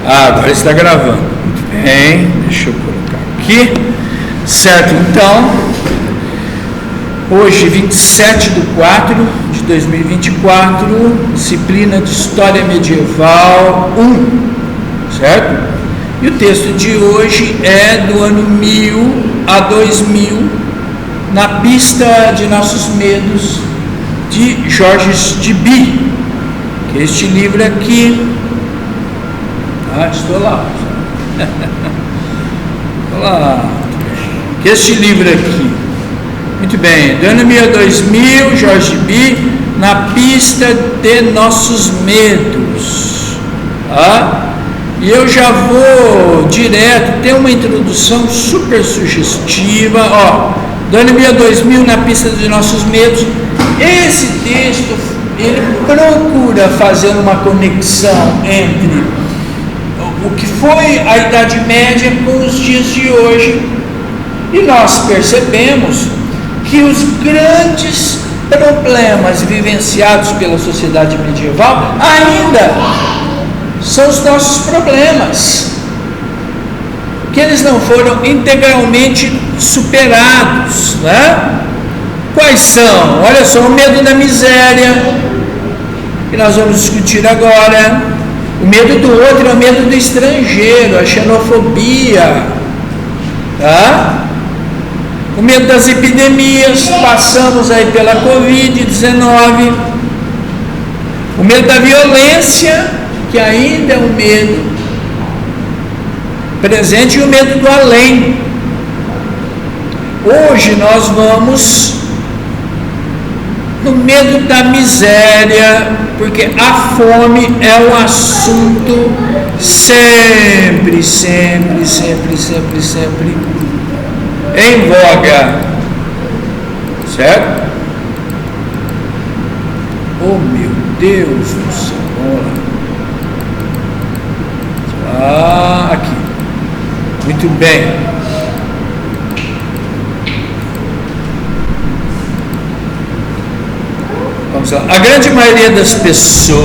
Agora está gravando. Muito bem, deixa eu colocar aqui. Certo, então, hoje, 27/4/2024, disciplina de História Medieval 1, certo? E o texto de hoje é do ano 1000 a 2000, na pista de nossos medos, de Georges Duby, que é este livro aqui. Estou lá. Estou lá. Que este livro aqui. Muito bem. Do ano 1000 a 2000, Georges Duby, na pista de nossos medos. E eu já vou direto, tem uma introdução super sugestiva. Do ano 1000 a 2000, na pista de nossos medos. Esse texto, ele procura fazer uma conexão entre o que foi a Idade Média com os dias de hoje, e nós percebemos que os grandes problemas vivenciados pela sociedade medieval ainda são os nossos problemas, que eles não foram integralmente superados, né? Quais são? Olha só, o medo da miséria, que nós vamos discutir agora. O medo do outro é o medo do estrangeiro, a xenofobia, O medo das epidemias, passamos aí pela Covid-19. O medo da violência, que ainda é um medo presente, e o medo do além. Hoje nós vamos no medo da miséria, porque a fome é um assunto sempre em voga, certo? Oh, meu Deus do céu! Aqui, muito bem. Vamos lá. A grande maioria das pessoas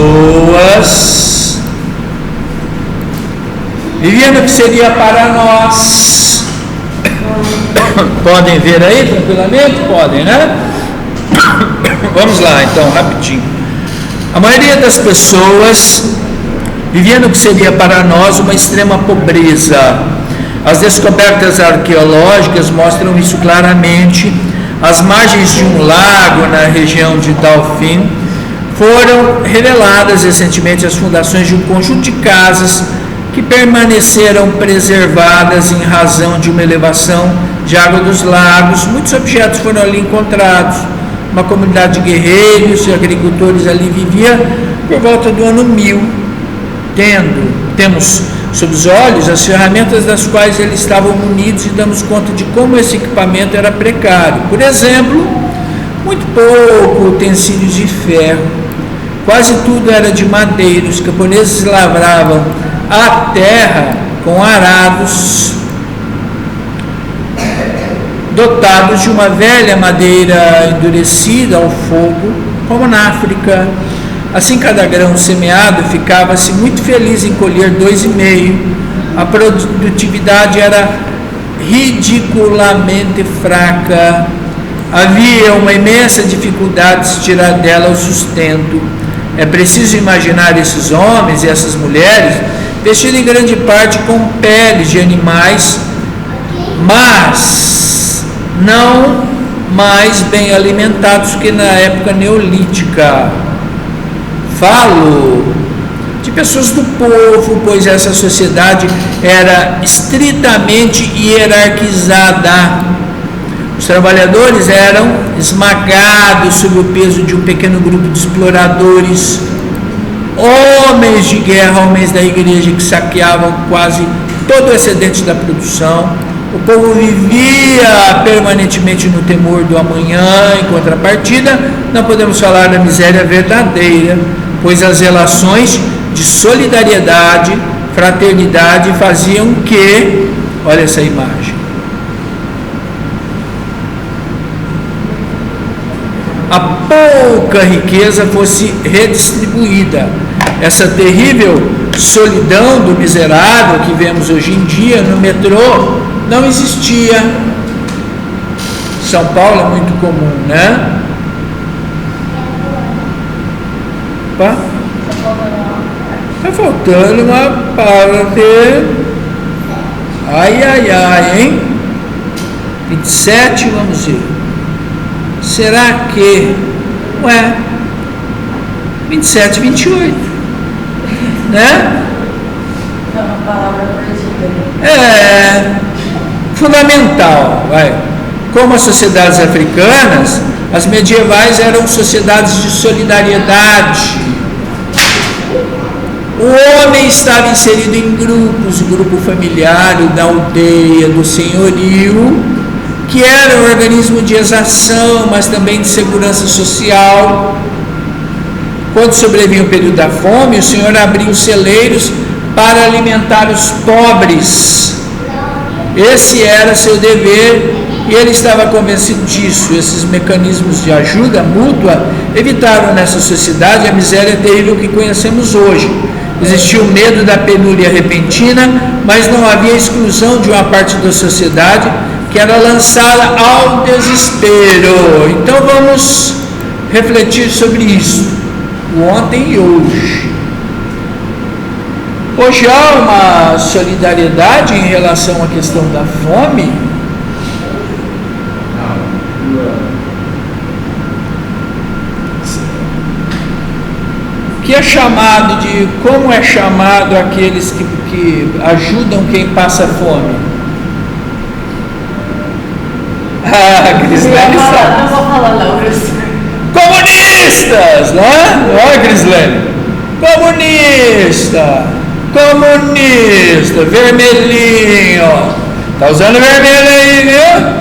vivia no que seria para nós. Podem ver aí tranquilamente? Podem, né? Vamos lá, então, rapidinho. A maioria das pessoas vivia no que seria para nós uma extrema pobreza. As descobertas arqueológicas mostram isso claramente. As margens de um lago na região de Dauphin foram reveladas recentemente as fundações de um conjunto de casas que permaneceram preservadas em razão de uma elevação de água dos lagos. Muitos objetos foram ali encontrados. Uma comunidade de guerreiros e agricultores ali vivia por volta do ano 1000. Temos sob os olhos as ferramentas das quais eles estavam munidos e damos conta de como esse equipamento era precário. Por exemplo, muito pouco utensílios de ferro, quase tudo era de madeira. Os camponeses lavravam a terra com arados dotados de uma velha madeira endurecida ao fogo, como na África. Assim, cada grão semeado ficava-se muito feliz em colher 2,5. A produtividade era ridiculamente fraca. Havia uma imensa dificuldade de tirar dela o sustento. É preciso imaginar esses homens e essas mulheres vestidos em grande parte com peles de animais, mas não mais bem alimentados que na época neolítica. Falo de pessoas do povo, pois essa sociedade era estritamente hierarquizada. Os trabalhadores eram esmagados sob o peso de um pequeno grupo de exploradores, homens de guerra, homens da igreja que saqueavam quase todo o excedente da produção. O povo vivia permanentemente no temor do amanhã. Em contrapartida, não podemos falar da miséria verdadeira, pois as relações de solidariedade, fraternidade faziam que, olha essa imagem, a pouca riqueza fosse redistribuída. essa terrível solidão do miserável que vemos hoje em dia no metrô não existia. São Paulo é muito comum, né? Opa. Está faltando uma parte. Ai, ai, ai, hein? 27, vamos ver. Será que... Ué, 27, 28. Né? É uma palavra perdida. É fundamental, vai. Como as sociedades africanas, as medievais eram sociedades de solidariedade. O homem estava inserido em grupos, o grupo familiar, o da aldeia, do senhorio, que era um organismo de exação, mas também de segurança social. Quando sobrevinha o período da fome, o Senhor abria os celeiros para alimentar os pobres. Esse era seu dever e ele estava convencido disso. Esses mecanismos de ajuda mútua evitaram nessa sociedade a miséria terrível que conhecemos hoje. Existia o medo da penúria repentina, mas não havia exclusão de uma parte da sociedade que era lançada ao desespero. Então vamos refletir sobre isso, o ontem e hoje. Hoje há uma solidariedade em relação à questão da fome? Que é chamado de, como é chamado aqueles que ajudam quem passa fome? Ah, Crislene sabe. Não vou falar não, professor. Comunistas, né? Olha, Crislene. Comunista, vermelhinho. Tá usando vermelho aí, viu?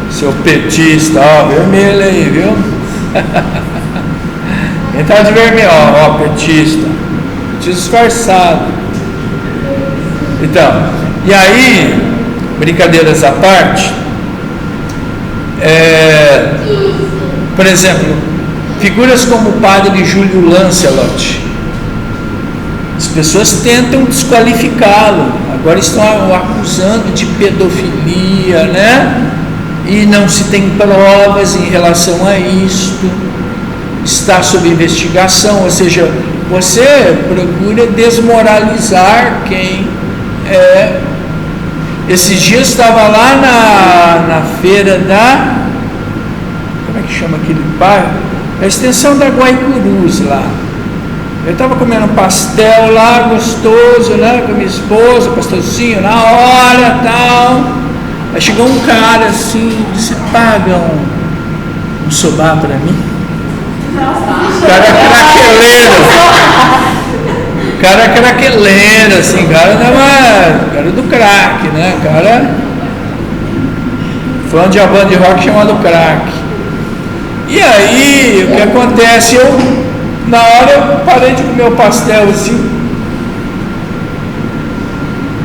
Seu petista, ó, vermelho aí, viu? Quem tá de vermelho, ó, petista disfarçado. Então, e aí, brincadeiras à parte, por exemplo, figuras como o padre Júlio Lancelot, as pessoas tentam desqualificá-lo, agora estão acusando de pedofilia, né? E não se tem provas em relação a isto, está sob investigação, ou seja, você procura desmoralizar quem é. Esses dias estava lá na feira da, como é que chama aquele bairro? A extensão da Guaicurus lá. Eu estava comendo pastel lá, gostoso, né, com a minha esposa, pastelzinho na hora, tal. Aí chegou um cara assim, disse: paga um sobá para mim? Cara craqueleiro, assim, cara do crack, né, cara fã de uma banda de rock chamado Crack. E aí, o que acontece? Na hora eu parei de comer o pastel assim,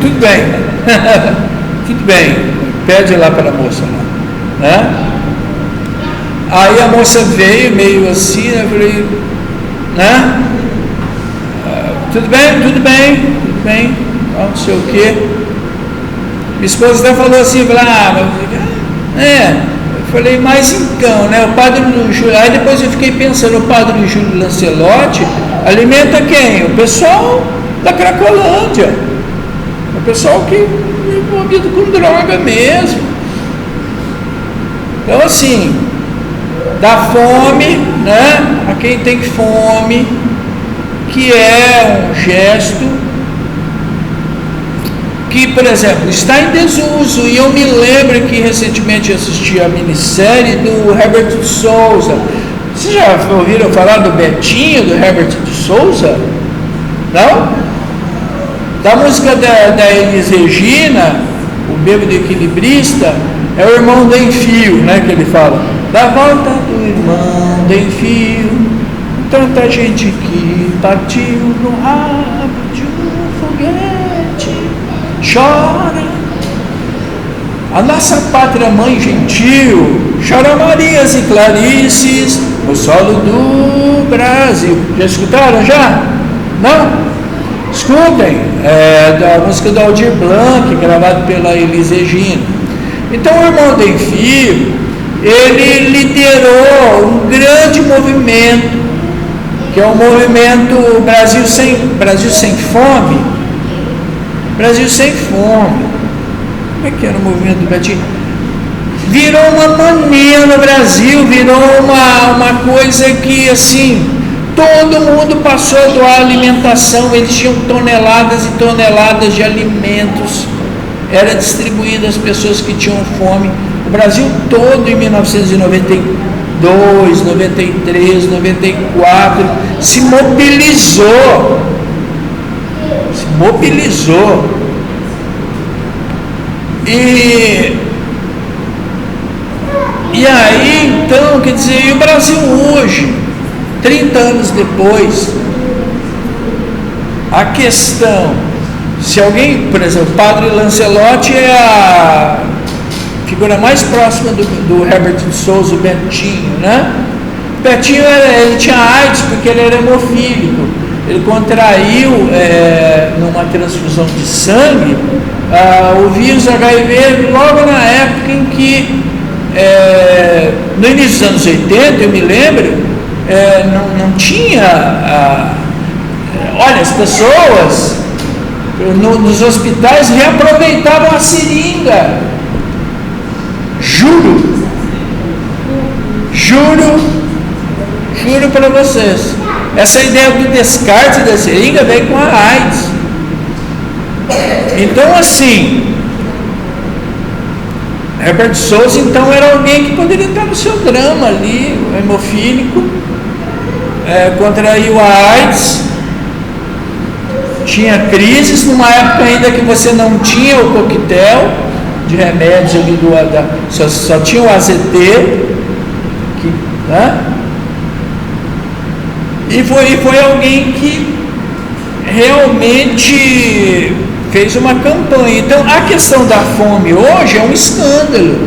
tudo bem, pede lá para a moça lá, né? Aí a moça veio meio assim, eu falei, né? Tudo bem, não sei o quê. Minha esposa até falou assim, eu falei, mas então, né? O padre Júlio, aí depois eu fiquei pensando, o padre Júlio Lancelotti alimenta quem? O pessoal da Cracolândia, o pessoal que é envolvido com droga mesmo. Então assim, dá fome, né, a quem tem fome, que é um gesto que, por exemplo, está em desuso. E eu me lembro que recentemente assisti a minissérie do Herbert de Souza. Vocês já ouviram falar do Betinho, do Herbert de Souza? Não? Da música da Elis Regina, o bêbado equilibrista, é o irmão do Enfio, né, que ele fala. Da volta do irmão do Enfio, tanta gente que partiu no rabo de um foguete, chora. A nossa pátria mãe gentil chora Marias e Clarices no solo do Brasil. Já escutaram já? Não? Escutem, da música do Aldir Blanc, gravado pela Elis Regina. Então o irmão Denfio, ele liderou um grande movimento, que é o movimento Brasil Sem Fome. Brasil Sem Fome. Como é que era o movimento do Betinho? Virou uma mania no Brasil, virou uma coisa que, assim, todo mundo passou a doar alimentação. Eles tinham toneladas e toneladas de alimentos, era distribuído às pessoas que tinham fome. O Brasil todo, em 1992, 93, 94, se mobilizou. E aí, então, quer dizer, e o Brasil hoje, 30 anos depois, a questão, se alguém, por exemplo, o padre Lancelotti é a figura mais próxima do Herbert de Souza, o Betinho, né? O Betinho, ele tinha AIDS porque ele era hemofílico. Ele contraiu, numa transfusão de sangue, o vírus HIV logo na época em que, no início dos anos 80, eu me lembro, não tinha, olha, as pessoas nos hospitais reaproveitavam a seringa, juro para vocês, essa ideia do descarte da seringa veio com a AIDS. Então, assim, Herbert Souza, então, era alguém que poderia estar no seu drama ali, hemofílico, contraiu a AIDS, tinha crises, numa época ainda que você não tinha o coquetel de remédios ali só tinha o AZT, né? E foi alguém que realmente fez uma campanha. Então, a questão da fome hoje é um escândalo.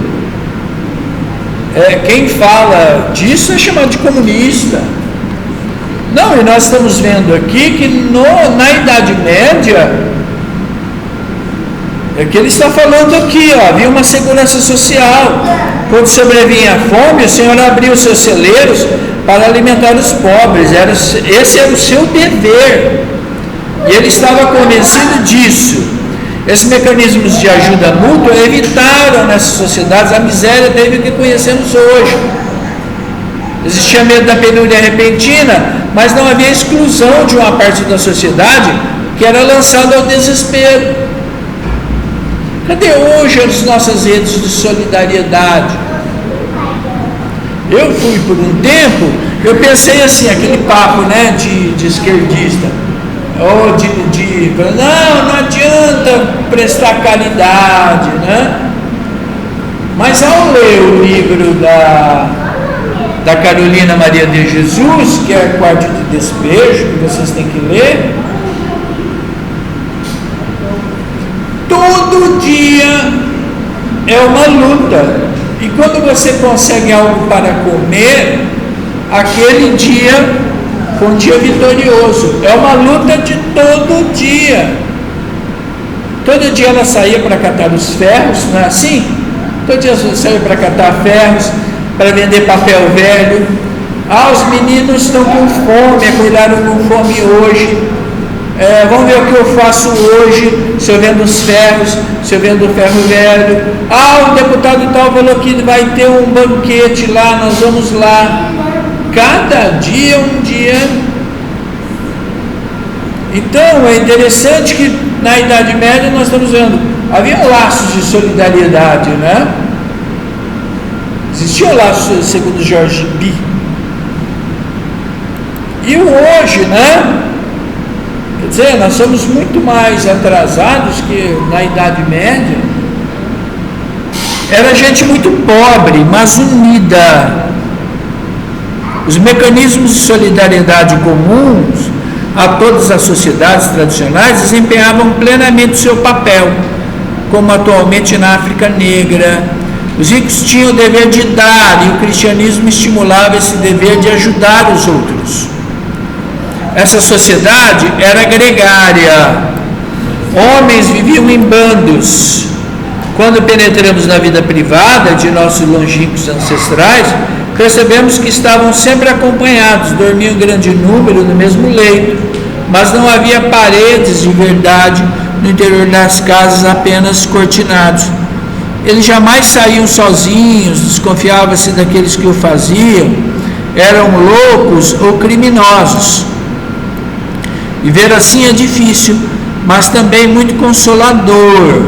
Quem fala disso é chamado de comunista. Não, e nós estamos vendo aqui que na Idade Média, que ele está falando aqui, havia uma segurança social. Quando sobrevinha a fome, o Senhor abriu os seus celeiros para alimentar os pobres. Esse era o seu dever. E ele estava convencido disso. Esses mecanismos de ajuda mútua evitaram nessas sociedades a miséria desde que conhecemos hoje. Existia medo da penúria repentina, mas não havia exclusão de uma parte da sociedade que era lançada ao desespero. Cadê hoje as nossas redes de solidariedade? Eu fui por um tempo, eu pensei assim, aquele papo, né, de esquerdista, ou não adianta prestar caridade, né? Mas ao ler o livro da Carolina Maria de Jesus, que é Quarto de Despejo, que vocês têm que ler, todo dia é uma luta. E quando você consegue algo para comer, aquele dia foi um dia vitorioso. É uma luta de todo dia. Todo dia ela saía para catar os ferros, não é assim? Todo dia ela saía para catar ferros, para vender papel velho. Os meninos estão com fome, acordaram com fome hoje. Vamos ver o que eu faço hoje, se eu vendo os ferros, se eu vendo o ferro velho. O deputado tal falou que vai ter um banquete lá, nós vamos lá. Cada dia é um dia. Então é interessante que na Idade Média nós estamos vendo, havia laços de solidariedade, né? Existia laços, segundo George B. E hoje, né? Quer dizer, nós somos muito mais atrasados que na Idade Média. Era gente muito pobre, mas unida. Os mecanismos de solidariedade comuns a todas as sociedades tradicionais desempenhavam plenamente o seu papel. como atualmente na África Negra. Os ricos tinham o dever de dar e o cristianismo estimulava esse dever de ajudar os outros. Essa sociedade era gregária. Homens viviam em bandos. Quando penetramos na vida privada de nossos longínquos ancestrais, percebemos que estavam sempre acompanhados, dormiam em grande número no mesmo leito, mas não havia paredes de verdade no interior das casas, apenas cortinados. Eles jamais saíam sozinhos, desconfiava-se daqueles que o faziam, eram loucos ou criminosos. Viver assim é difícil, mas também muito consolador.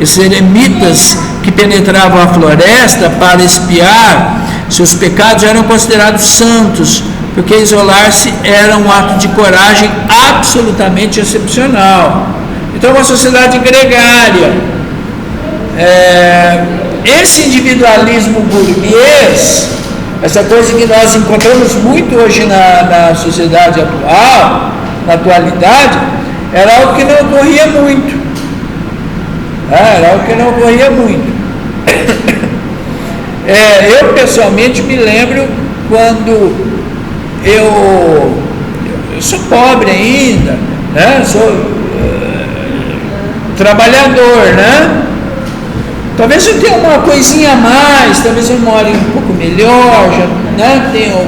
Esses eremitas que penetravam a floresta para espiar seus pecados eram considerados santos, porque isolar-se era um ato de coragem absolutamente excepcional. Então, uma sociedade gregária. Esse individualismo burguês, essa coisa que nós encontramos muito hoje na sociedade atual, na atualidade, era algo que não ocorria muito. Eu pessoalmente me lembro quando eu sou pobre ainda, né? Sou trabalhador, né? Talvez eu tenha uma coisinha a mais, talvez eu more um pouco melhor, já, né? Tenho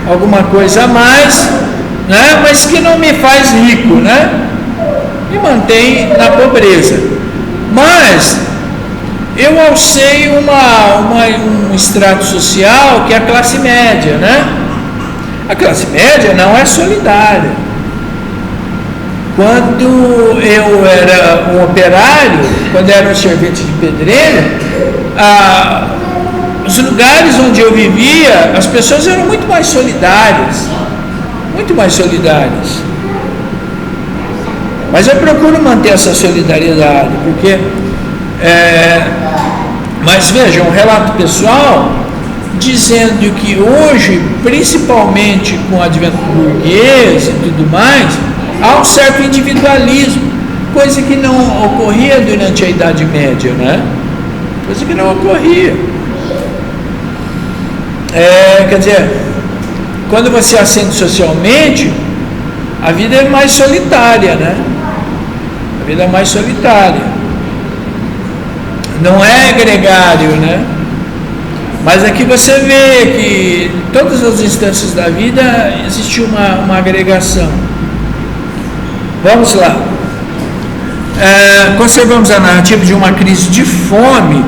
alguma coisa a mais, né? Mas que não me faz rico, né? Me mantém na pobreza. Mas eu alcei um extrato social que é a classe média, né? A classe média não é solidária. Quando eu era um operário, quando eu era um servente de pedreiro, os lugares onde eu vivia, as pessoas eram muito mais solidárias. Muito mais solidárias. Mas eu procuro manter essa solidariedade, porque... mas veja, um relato pessoal dizendo que hoje, principalmente com o advento burguês e tudo mais, há um certo individualismo, coisa que não ocorria durante a Idade Média, né? Coisa que não ocorria. Quer dizer, quando você ascende socialmente, a vida é mais solitária, né? A vida é mais solitária. Não é gregário, né? Mas aqui você vê que em todas as instâncias da vida existe uma agregação. Vamos lá. Conservamos a narrativa de uma crise de fome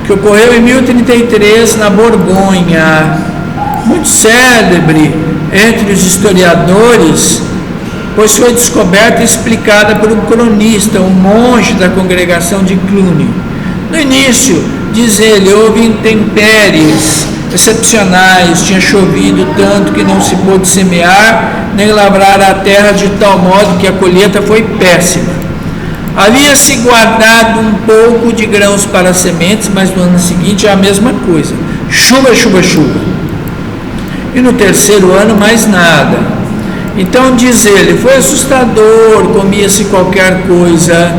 que ocorreu em 1033 na Borgonha, muito célebre entre os historiadores, pois foi descoberta e explicada por um cronista, um monge da congregação de Cluny. No início, diz ele, houve intempéries excepcionais, tinha chovido tanto que não se pôde semear nem lavrar a terra, de tal modo que a colheita foi péssima. Havia-se guardado um pouco de grãos para sementes, mas no ano seguinte é a mesma coisa, chuva, chuva, chuva. E no terceiro ano mais nada. Então diz ele, foi assustador, comia-se qualquer coisa.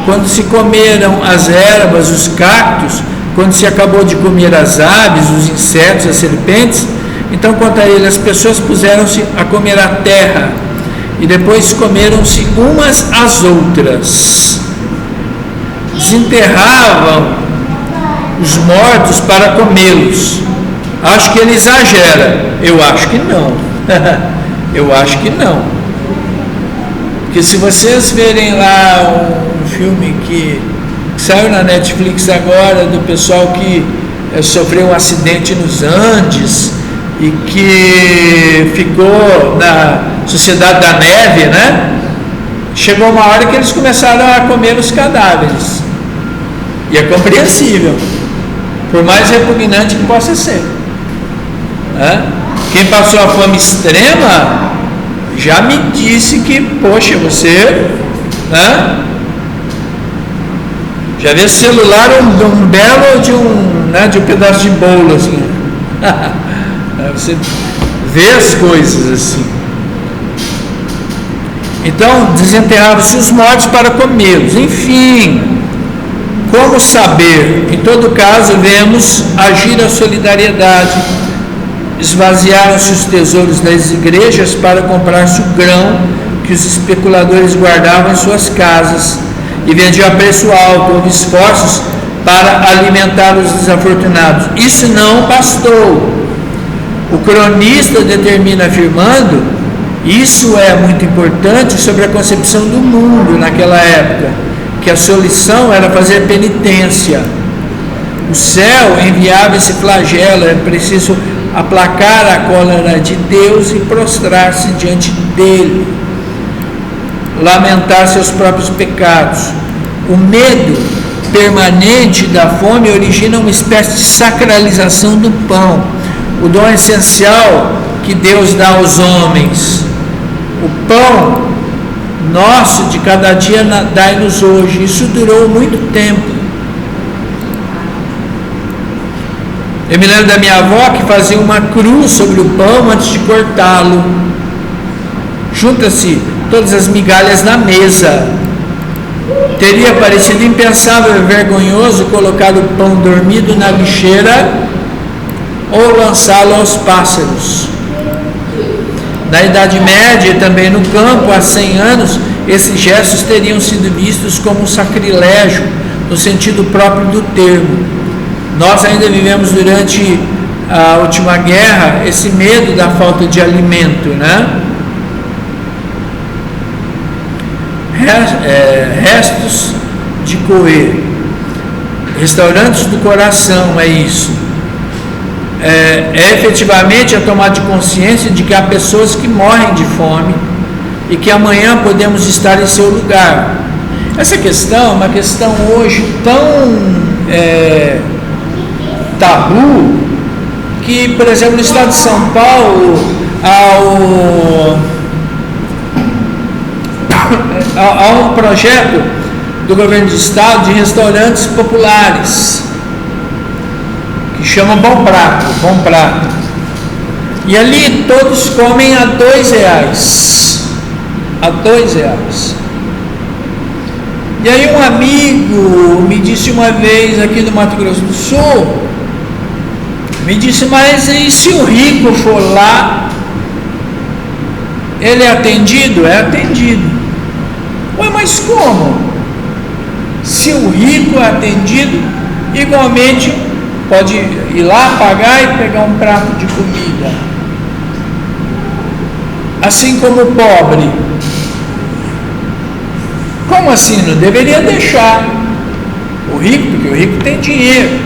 Quando se comeram as ervas, os cactos, quando se acabou de comer as aves, os insetos, as serpentes, então quanto a ele, as pessoas puseram-se a comer a terra, e depois comeram-se umas às outras. Desenterravam os mortos para comê-los. Acho que ele exagera. Eu acho que não. Eu acho que não. Porque se vocês verem lá um filme que saiu na Netflix agora, do pessoal que sofreu um acidente nos Andes e que ficou na Sociedade da Neve, né? Chegou uma hora que eles começaram a comer os cadáveres. E é compreensível, por mais repugnante que possa ser, né? Quem passou a fome extrema já me disse que, poxa, você, né? Já vê celular um belo de um pedaço de bolo, assim. Você vê as coisas assim. Então, desenterravam-se os mortos para comê-los. Enfim, Como saber? Em todo caso, vemos agir a solidariedade. Esvaziaram-se os tesouros das igrejas para comprar-se o grão que os especuladores guardavam em suas casas e vendiam a preço alto. Houve esforços para alimentar os desafortunados. Isso não bastou. O cronista determina afirmando, isso é muito importante, sobre a concepção do mundo naquela época, que a solução era fazer penitência. O céu enviava esse flagelo, é preciso aplacar a cólera de Deus e prostrar-se diante dele, lamentar seus próprios pecados. O medo permanente da fome origina uma espécie de sacralização do pão, o dom essencial que Deus dá aos homens. O pão nosso de cada dia dai-nos hoje. Isso durou muito tempo. Eu me lembro da minha avó que fazia uma cruz sobre o pão antes de cortá-lo. Junta-se todas as migalhas na mesa. Teria parecido impensável e vergonhoso colocar o pão dormido na lixeira ou lançá-lo aos pássaros. Na Idade Média e também no campo, há 100 anos, esses gestos teriam sido vistos como um sacrilégio, no sentido próprio do termo. Nós ainda vivemos durante a última guerra esse medo da falta de alimento, né? Restos de coer, restaurantes do coração, é isso. É efetivamente a tomar de consciência de que há pessoas que morrem de fome e que amanhã podemos estar em seu lugar. Essa questão é uma questão hoje tão tabu que, por exemplo, no estado de São Paulo, há um projeto do governo do estado de restaurantes populares que chama Bom Prato, e ali todos comem a R$2, E aí um amigo me disse uma vez aqui no Mato Grosso do Sul, me disse, mas e se o rico for lá, ele é atendido? É atendido. Ué, mas como? Se o rico é atendido, igualmente pode ir lá pagar e pegar um prato de comida. Assim como o pobre. Como assim? Não deveria deixar o rico, porque o rico tem dinheiro.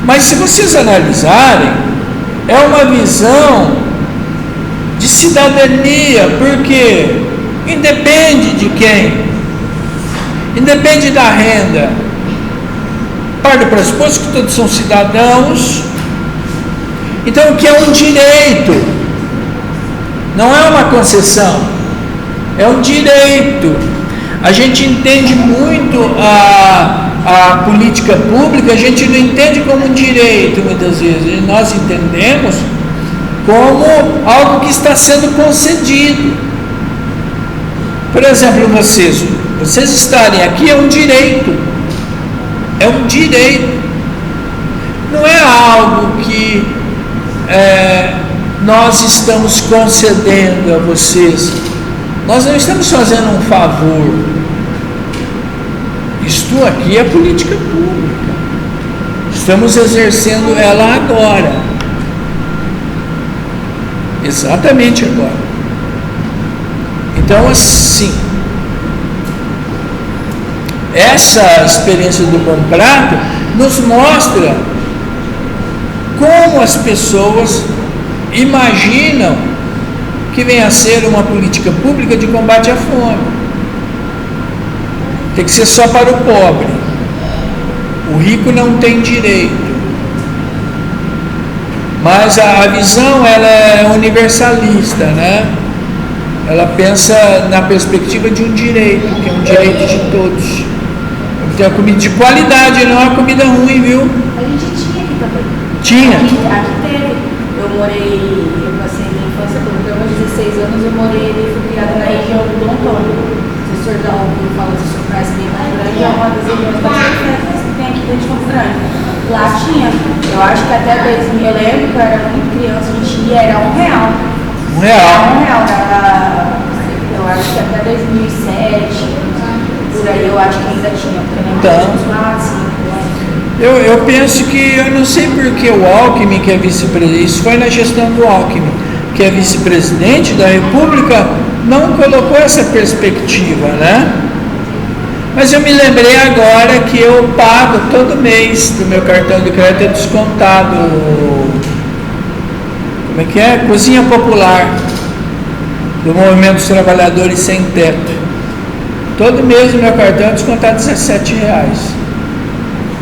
Mas se vocês analisarem, é uma visão de cidadania, porque independe de quem, independe da renda, parte do pressuposto que todos são cidadãos. Então o que é um direito, não é uma concessão, é um direito. A gente entende muito a política pública, a gente não entende como um direito muitas vezes, nós entendemos como algo que está sendo concedido. Por exemplo, vocês estarem aqui é um direito, não é algo que nós estamos concedendo a vocês, nós não estamos fazendo um favor. Isto aqui é política pública, estamos exercendo ela agora, exatamente agora. Então, assim, essa experiência do Bom Prato nos mostra como as pessoas imaginam que venha a ser uma política pública de combate à fome. Tem que ser só para o pobre. O rico não tem direito. Mas a visão, ela é universalista, né? Ela pensa na perspectiva de um direito, que é um direito de todos. Tem a comida de qualidade, não é uma comida ruim, viu? A gente tinha aqui também. Tinha? Aqui teve. Eu passei minha infância toda, até meus 16 anos eu morei e fui criada na região do Dom Antônio. Não sei se professor da UF falou sobre o Praça bem mais grande, é uma das regiões bastante festas que tem aqui dentro de Campo Grande. Lá tinha, eu acho que até 2000, eu lembro que eu era muito criança, a gente ia, era R$1. R$1. Eu acho que até 2007, por aí eu acho que ainda tinha, porque eu lembro que lá, assim. Eu penso que, eu não sei porque o Alckmin, que é vice-presidente, isso foi na gestão do Alckmin, que é vice-presidente da República, não colocou essa perspectiva, né? Mas eu me lembrei agora que eu pago todo mês do meu cartão de crédito descontado, como é que é? Cozinha Popular, do Movimento dos Trabalhadores Sem Teto. Todo mês o meu cartão é descontado R$17.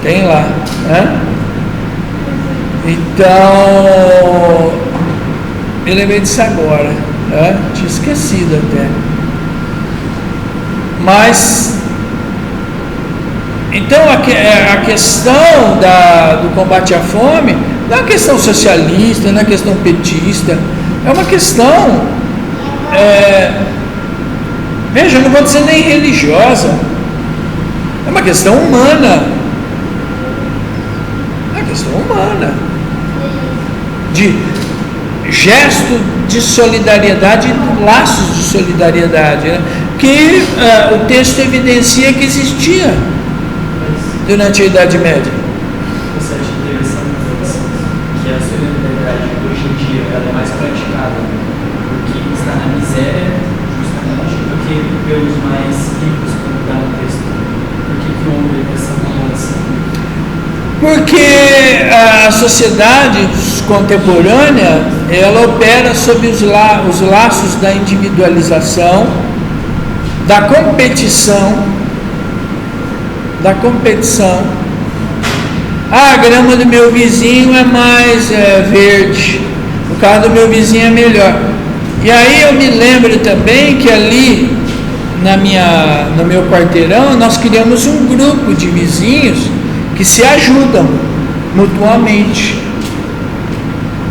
Tem lá, né? Então, eu lembrei disso agora, né? Tinha esquecido até. Mas, então a questão do combate à fome não é uma questão socialista, não é uma questão petista, é uma questão, veja, eu não vou dizer nem religiosa, é uma questão humana. Questão humana, de gesto de solidariedade, laços de solidariedade, né? Que o texto evidencia que existia durante a Idade Média. Você acha interessante que a solidariedade hoje em dia ela é mais praticada por quem está na miséria, justamente, do que pelos mais ricos, como está no texto? Por que houve essa mudança? Porque a sociedade contemporânea, ela opera sob os laços da individualização, da competição. A grama do meu vizinho é mais verde, o carro do meu vizinho é melhor. E aí eu me lembro também que ali no meu quarteirão nós criamos um grupo de vizinhos que se ajudam mutuamente.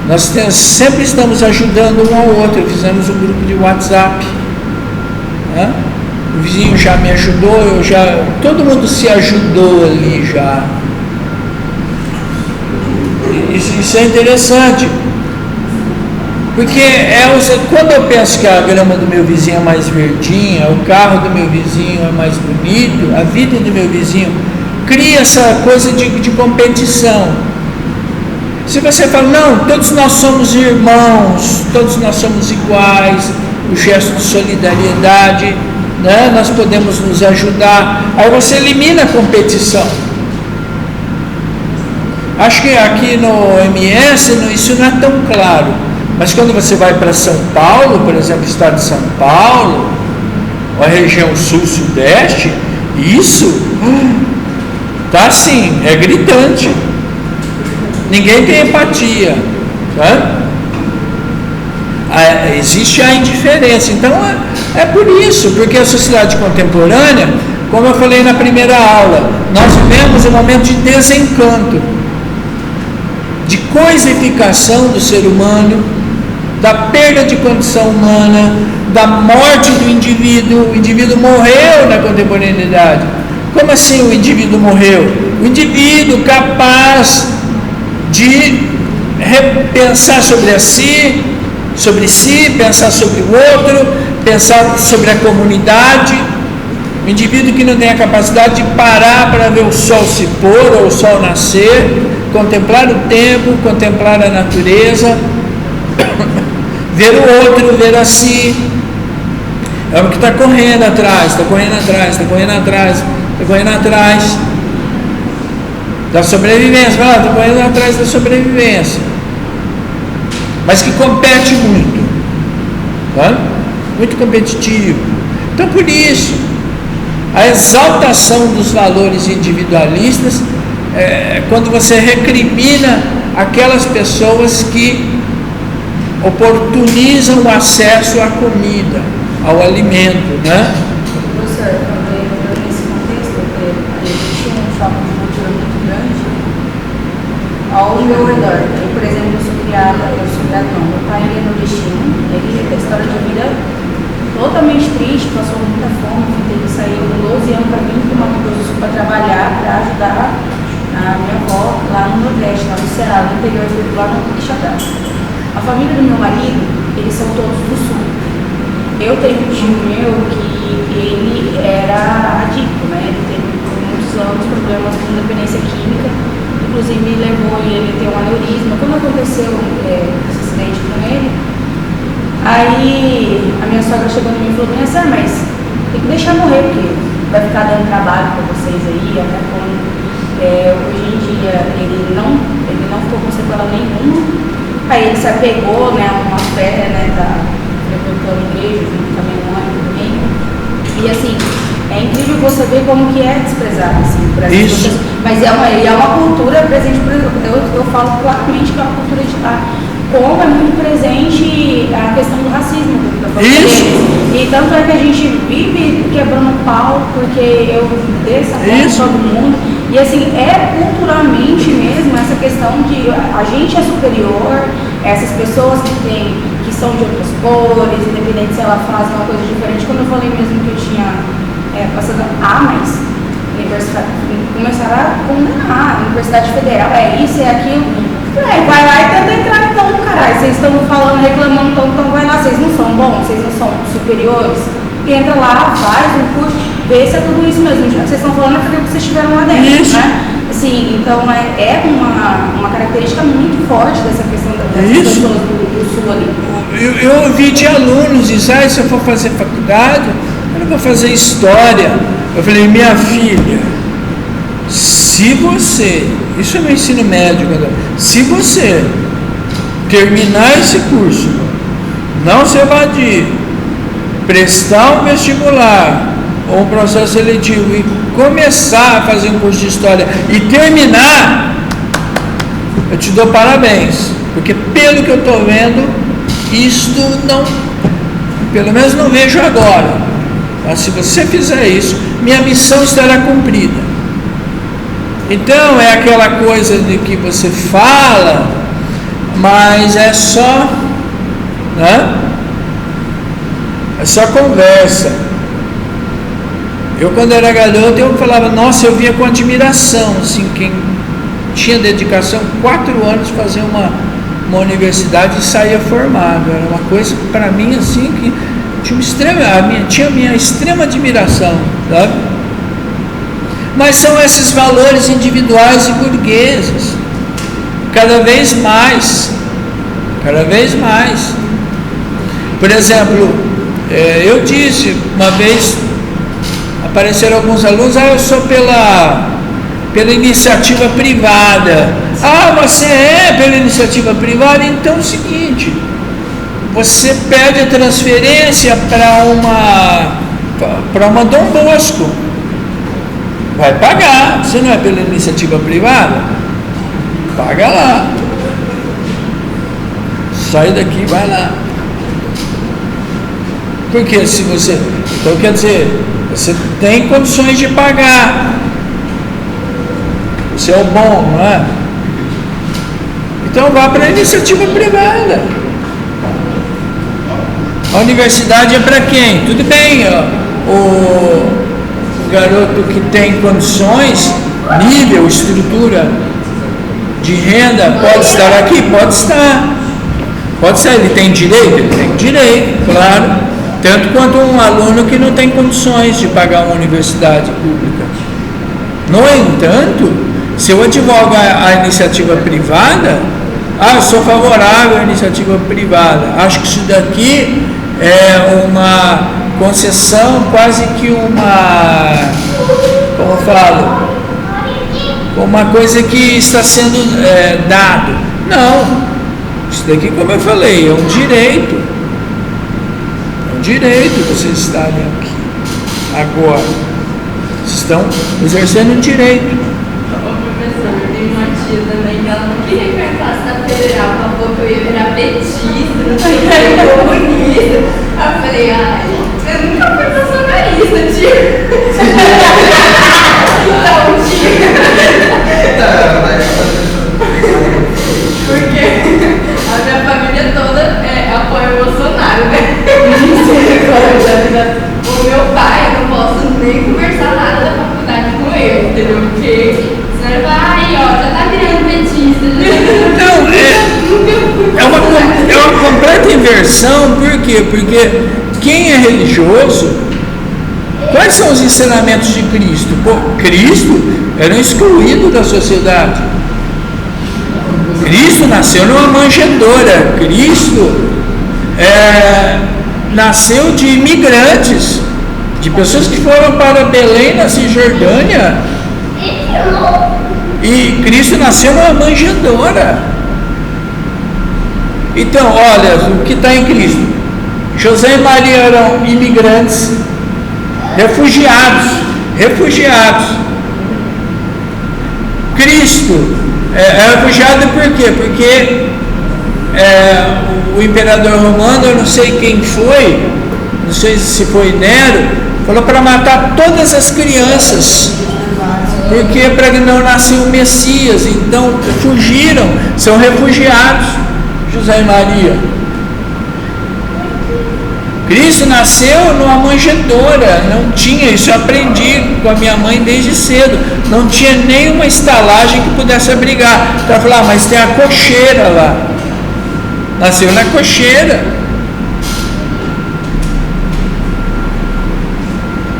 Nós sempre estamos ajudando um ao outro. Fizemos um grupo de WhatsApp, né? O vizinho já me ajudou, todo mundo se ajudou ali já. Isso é interessante, porque quando eu penso que a grama do meu vizinho é mais verdinha, o carro do meu vizinho é mais bonito, a vida do meu vizinho, cria essa coisa de competição. Se você fala, não, todos nós somos irmãos, todos nós somos iguais, o gesto de solidariedade, né? Nós podemos nos ajudar, aí você elimina a competição. Acho que aqui no MS isso não é tão claro, mas quando você vai para São Paulo, por exemplo, o estado de São Paulo, ou a região sul-sudeste, isso tá assim, é gritante. Ninguém tem empatia, tá? Existe a indiferença. Então é por isso, porque a sociedade contemporânea, como eu falei na primeira aula, nós vivemos um momento de desencanto, de coisificação do ser humano, da perda de condição humana, da morte do indivíduo. O indivíduo morreu na contemporaneidade. Como assim o indivíduo morreu? O indivíduo capaz de repensar sobre si, pensar sobre o outro, pensar sobre a comunidade. O indivíduo que não tem a capacidade de parar para ver o sol se pôr ou o sol nascer, contemplar o tempo, contemplar a natureza, ver o outro, ver a si. É o que está correndo atrás da sobrevivência. Está correndo atrás da sobrevivência, mas que compete muito, tá? Muito competitivo. Então, por isso, a exaltação dos valores individualistas é quando você recrimina aquelas pessoas que oportunizam o acesso à comida, ao alimento, né? Professor, nesse contexto, a gente tinha um shopping de cultura muito grande ao meu redor. Eu, por exemplo, eu sou criada não. Meu pai é nordestino, ele tem história de vida totalmente triste, passou muita fome, teve engraçado, no interior do lá no Quixadá. A família do meu marido, eles são todos do sul. Eu tenho um tio meu que ele era adicto, né? Ele teve por muitos anos problemas com dependência química, inclusive levou ele a ter um aneurisma. Quando aconteceu esse acidente com ele, aí a minha sogra chegou em mim e falou: mas tem que deixar morrer, porque vai ficar dando trabalho para vocês aí, até quando hoje em dia ele não ficou com sequela nenhuma. Aí ele se apegou, né, a uma fé, né, frequentando a igreja, junto com a minha mãe também. E assim, é incrível você ver como que é desprezado, assim, por essas pessoas. Mas é uma cultura presente, eu falo claramente que é uma cultura de lá. Como é muito presente a questão do racismo da família deles. E tanto é que a gente vive quebrando pau, porque eu dessa forma todo mundo. E assim, é culturalmente mesmo essa questão de a gente é superior, essas pessoas que são de outras cores, independente se ela faz uma coisa diferente. Quando eu falei mesmo que eu tinha passado mas começaram a condenar, a Universidade Federal é isso, é aquilo. Vai lá e tenta entrar então, caralho. Vocês estão falando, reclamando, então vai lá, vocês não são bons, vocês não são superiores. Entra lá, faz um curso, vê se é tudo isso mesmo. Já que vocês estão falando, é porque vocês estiveram lá dentro, né? Assim, então é uma característica muito forte dessa questão das pessoas do sul ali. Eu ouvi de alunos dizer: se eu for fazer faculdade, eu não vou fazer história. Eu falei: minha filha, se você, isso é no ensino médio, se você terminar esse curso, não se evadir, prestar um vestibular ou um processo seletivo e começar a fazer um curso de história e terminar, eu te dou parabéns, porque pelo que eu estou vendo, isto não, pelo menos não vejo agora. Mas se você fizer isso, minha missão estará cumprida. Então é aquela coisa de que você fala, mas é só, né? É só conversa. Eu quando era garoto, eu falava, nossa, eu via com admiração, assim, quem tinha dedicação, 4 anos fazer uma universidade e saía formado. Era uma coisa para mim assim que tinha minha extrema admiração, sabe? Mas são esses valores individuais e burgueses, cada vez mais. Por exemplo, eu disse uma vez, apareceram alguns alunos, eu sou pela iniciativa privada. Você é pela iniciativa privada? Então é o seguinte, você pede a transferência para uma Dom Bosco, vai pagar. Você não é pela iniciativa privada? Paga lá, sai daqui, vai lá. Porque se você, então quer dizer, você tem condições de pagar, você é o bom, não é? Então vá para a iniciativa privada. A universidade é para quem? Tudo bem, o garoto que tem condições, nível, estrutura de renda, pode estar aqui? Pode estar. Ele tem direito? Ele tem direito, claro. Tanto quanto um aluno que não tem condições de pagar uma universidade pública. No entanto, se eu advogo a iniciativa privada, eu sou favorável à iniciativa privada. Acho que isso daqui é uma concessão, quase que uma coisa que está sendo dado. Não, isso daqui, como eu falei, é um direito. Vocês estarem aqui agora. Vocês estão exercendo um direito. Professor, tem uma tia também que ela não queria que eu entrasse na federal, falou que eu ia virar petista, não ia virar comunista. Aí eu falei, eu nunca fui bolsonarista, tio. Então, tio. Porque a minha família toda apoia o Bolsonaro, né? O meu pai, eu não posso nem conversar nada da faculdade com ele, entendeu? Porque senão ele vai, já tá virando petista, já tá virando quê? Porque quem é religioso, quais são os ensinamentos de Cristo? Pô, Cristo era um excluído da sociedade. Cristo nasceu numa manjedoura. Cristo nasceu de imigrantes, de pessoas que foram para Belém, na Cisjordânia. E Cristo nasceu numa manjedoura. Então, olha, o que está em Cristo? José e Maria eram imigrantes, refugiados. Cristo é refugiado por quê? Porque o imperador romano, eu não sei quem foi, não sei se foi Nero, falou para matar todas as crianças, porque para que não nascer o Messias. Então fugiram, são refugiados, José e Maria. Cristo nasceu numa manjedoura, não tinha, isso eu aprendi com a minha mãe desde cedo, não tinha nenhuma estalagem que pudesse abrigar. Então ela falou, mas tem a cocheira lá. Nasceu na cocheira.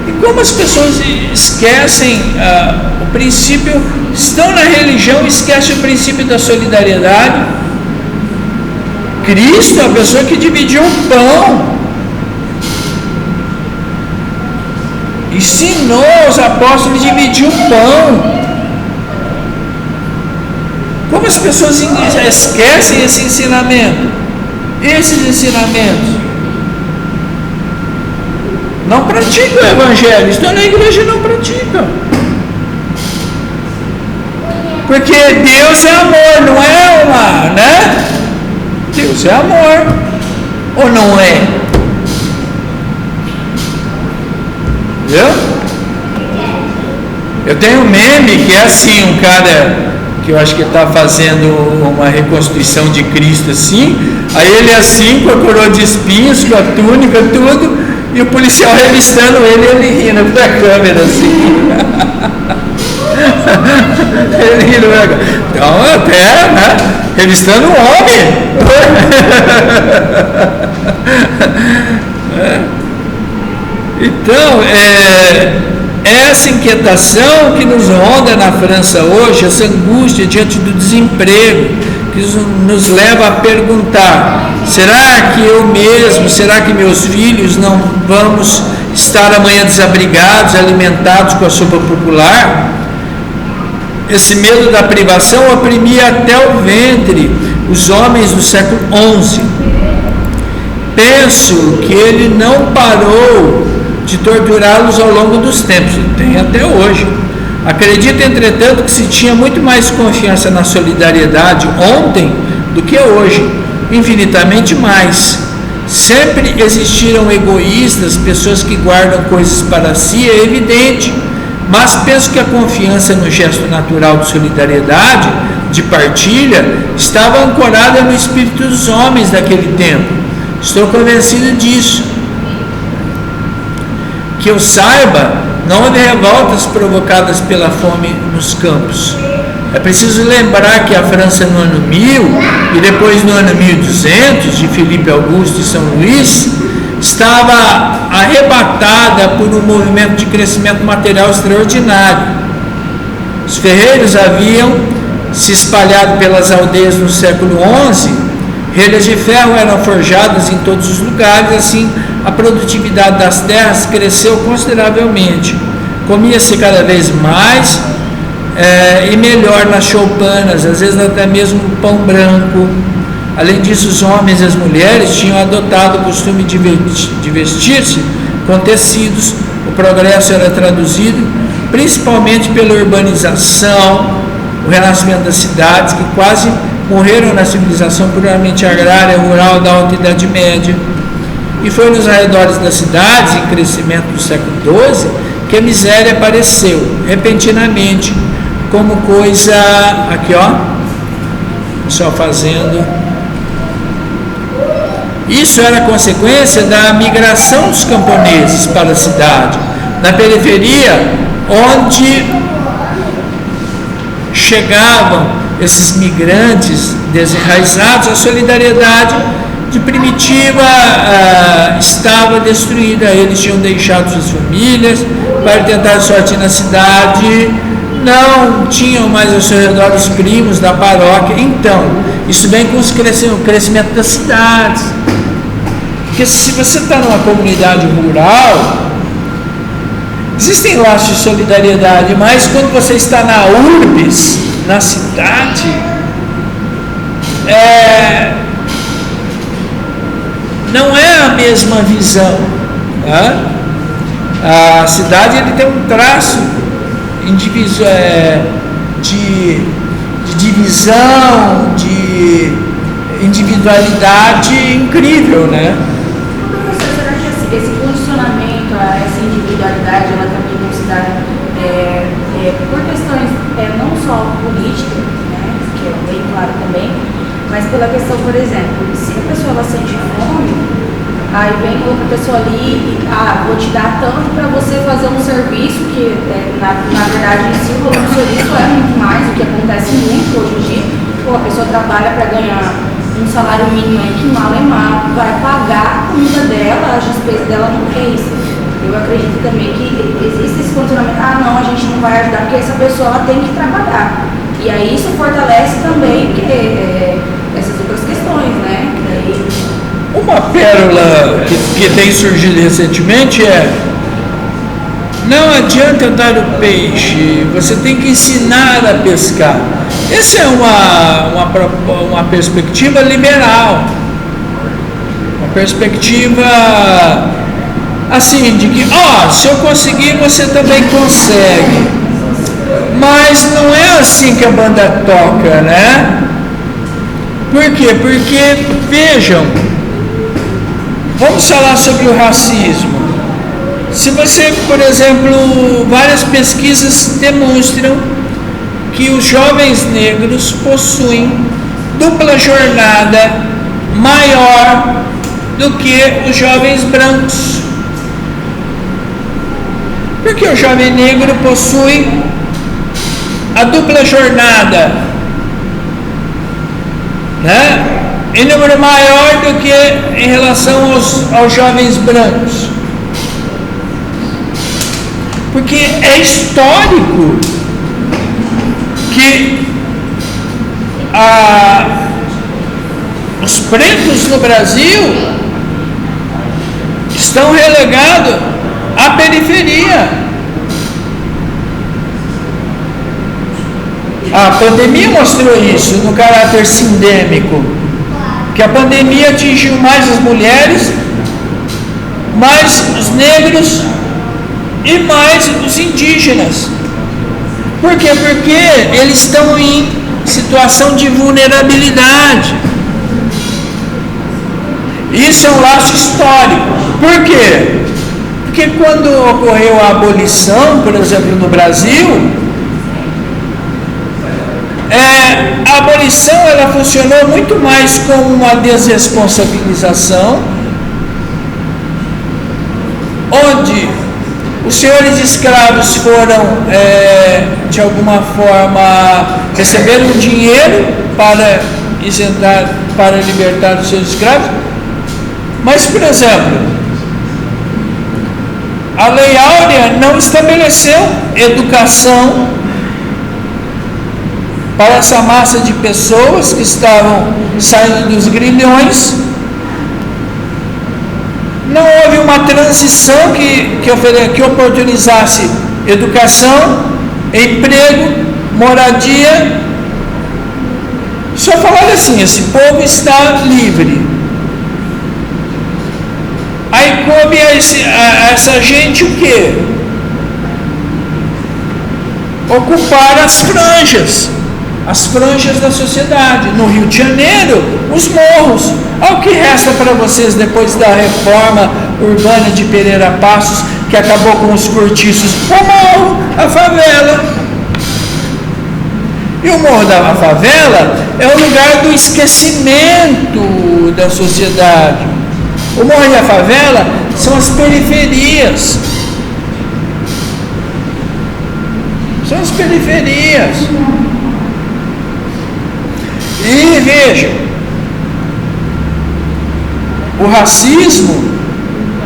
E como as pessoas esquecem o princípio, estão na religião e esquecem o princípio da solidariedade. Cristo é a pessoa que dividiu o pão, ensinou os apóstolos a dividir o pão. Como as pessoas esquecem esse ensinamento? Esses ensinamentos não praticam o evangelho, estão na igreja e não praticam. Porque Deus é amor, não é uma, né? Deus é amor, ou não é? Entendeu? Eu tenho um meme que é assim, um cara que eu acho que está fazendo uma reconstituição de Cristo assim, aí ele assim, com a coroa de espinhos, com a túnica, tudo, e o policial revistando ele rindo pra câmera assim. Ele rindo pra câmera. Então até, né, revistando o homem. Então, essa inquietação que nos ronda na França hoje, essa angústia diante do desemprego, que nos leva a perguntar: será que eu mesmo, será que meus filhos não vamos estar amanhã desabrigados, alimentados com a sopa popular? Esse medo da privação oprimia até o ventre os homens do século XI. Penso que ele não parou de torturá-los ao longo dos tempos, tem até hoje. Acredito, entretanto, que se tinha muito mais confiança na solidariedade ontem do que hoje, infinitamente mais. Sempre existiram egoístas, pessoas que guardam coisas para si, é evidente, mas penso que a confiança no gesto natural de solidariedade, de partilha, estava ancorada no espírito dos homens daquele tempo. Estou convencido disso. Que eu saiba, não houve revoltas provocadas pela fome nos campos. É preciso lembrar que a França no ano 1000 e depois no ano 1200, de Filipe Augusto e São Luís, estava arrebatada por um movimento de crescimento material extraordinário. Os ferreiros haviam se espalhado pelas aldeias no século XI, relhas de ferro eram forjadas em todos os lugares, assim a produtividade das terras cresceu consideravelmente. Comia-se cada vez mais e melhor nas choupanas, às vezes até mesmo pão branco. Além disso, os homens e as mulheres tinham adotado o costume de vestir-se com tecidos. O progresso era traduzido principalmente pela urbanização, o renascimento das cidades, que quase morreram na civilização puramente agrária, rural da Alta Idade Média. E foi nos arredores das cidades, em crescimento do século XII, que a miséria apareceu repentinamente como coisa, aqui ó, só fazendo. Isso era consequência da migração dos camponeses para a cidade. Na periferia, onde chegavam esses migrantes desenraizados, a solidariedade de Primitiva estava destruída. Eles tinham deixado suas famílias para tentar sorte na cidade, não tinham mais ao seu redor os primos da paróquia. Então, isso vem com o crescimento das cidades. Porque se você está numa comunidade rural, existem laços de solidariedade, mas quando você está na urbis, na cidade, não é a mesma visão. Né? A cidade ele tem um traço de divisão, de individualidade incrível, né? Professor, será que esse condicionamento, essa individualidade, ela também não se dá por questões não só políticas, né, que é bem claro também, mas pela questão, por exemplo, se a pessoa ela sente fome, aí vem outra pessoa ali e vou te dar tanto para você fazer um serviço que, na verdade, em si, o serviço é muito mais, o que acontece muito hoje em dia. Pô, a pessoa trabalha para ganhar um salário mínimo aí que mal é mal, vai pagar a comida dela, as despesas dela no mês. Eu acredito também que existe esse condicionamento, não, a gente não vai ajudar porque essa pessoa ela tem que trabalhar. E aí isso fortalece também essas outras questões, né? Uma pérola que tem surgido recentemente não adianta dar o peixe, você tem que ensinar a pescar. Essa é uma perspectiva liberal, uma perspectiva assim, de que se eu conseguir, você também consegue. Mas não é assim que a banda toca, né? Por quê? Porque, vejam, vamos falar sobre o racismo. Se você, por exemplo, várias pesquisas demonstram que os jovens negros possuem dupla jornada maior do que os jovens brancos. Porque o jovem negro possui a dupla jornada, né, em número maior do que em relação aos jovens brancos. Porque é histórico que os pretos no Brasil estão relegados à periferia. A pandemia mostrou isso no caráter sindêmico, que a pandemia atingiu mais as mulheres, mais os negros e mais os indígenas. Por quê? Porque eles estão em situação de vulnerabilidade. Isso é um laço histórico. Por quê? Porque quando ocorreu a abolição, por exemplo, no Brasil, a abolição ela funcionou muito mais como uma desresponsabilização, onde os senhores escravos foram, de alguma forma, receberam dinheiro para libertar os seus escravos. Mas, por exemplo, a Lei Áurea não estabeleceu educação para essa massa de pessoas que estavam saindo dos grilhões. Não houve uma transição que oportunizasse educação, emprego, moradia. Só falaram assim: esse povo está livre. Aí coube a essa gente o quê? Ocupar as franjas da sociedade. No Rio de Janeiro, os morros. Olha o que resta para vocês depois da reforma urbana de Pereira Passos, que acabou com os cortiços. O morro, a favela. E o morro da favela é o lugar do esquecimento da sociedade. O morro e a favela são as periferias. São as periferias. E veja, o racismo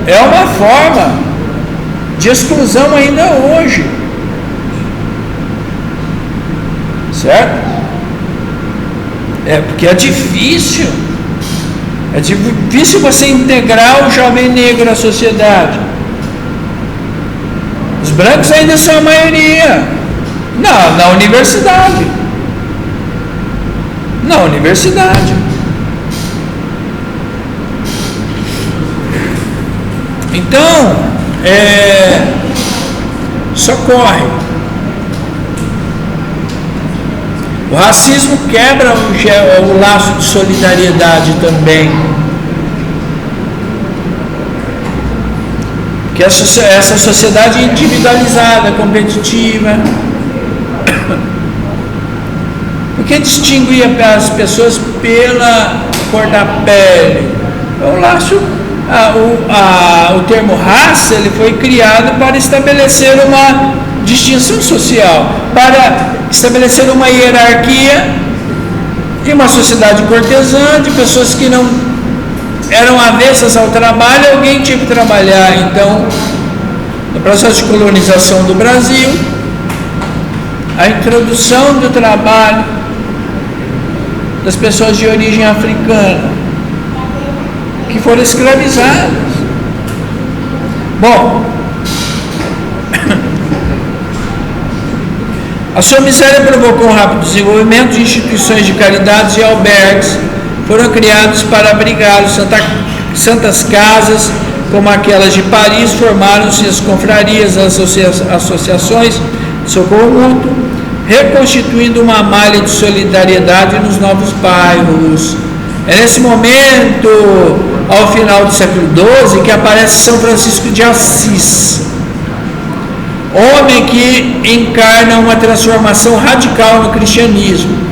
é uma forma de exclusão ainda hoje, certo? Porque é difícil você integrar o jovem negro à sociedade. Os brancos ainda são a maioria. Não, na universidade. Na universidade. Então, socorre. O racismo quebra o laço de solidariedade também. Que essa sociedade individualizada, competitiva. O que distinguia as pessoas pela cor da pele? O laço, o termo raça, ele foi criado para estabelecer uma distinção social, para estabelecer uma hierarquia e uma sociedade cortesã de pessoas que não eram avessas ao trabalho. Alguém tinha que trabalhar. Então, no processo de colonização do Brasil, a introdução do trabalho das pessoas de origem africana que foram escravizadas. Bom, a sua miséria provocou um rápido desenvolvimento de instituições de caridades e albergues. Foram criados para abrigá-los. Santas casas, como aquelas de Paris, formaram-se as confrarias, as associações de socorro mútuo, reconstituindo uma malha de solidariedade nos novos bairros. É nesse momento, ao final do século XII, que aparece São Francisco de Assis, homem que encarna uma transformação radical no cristianismo.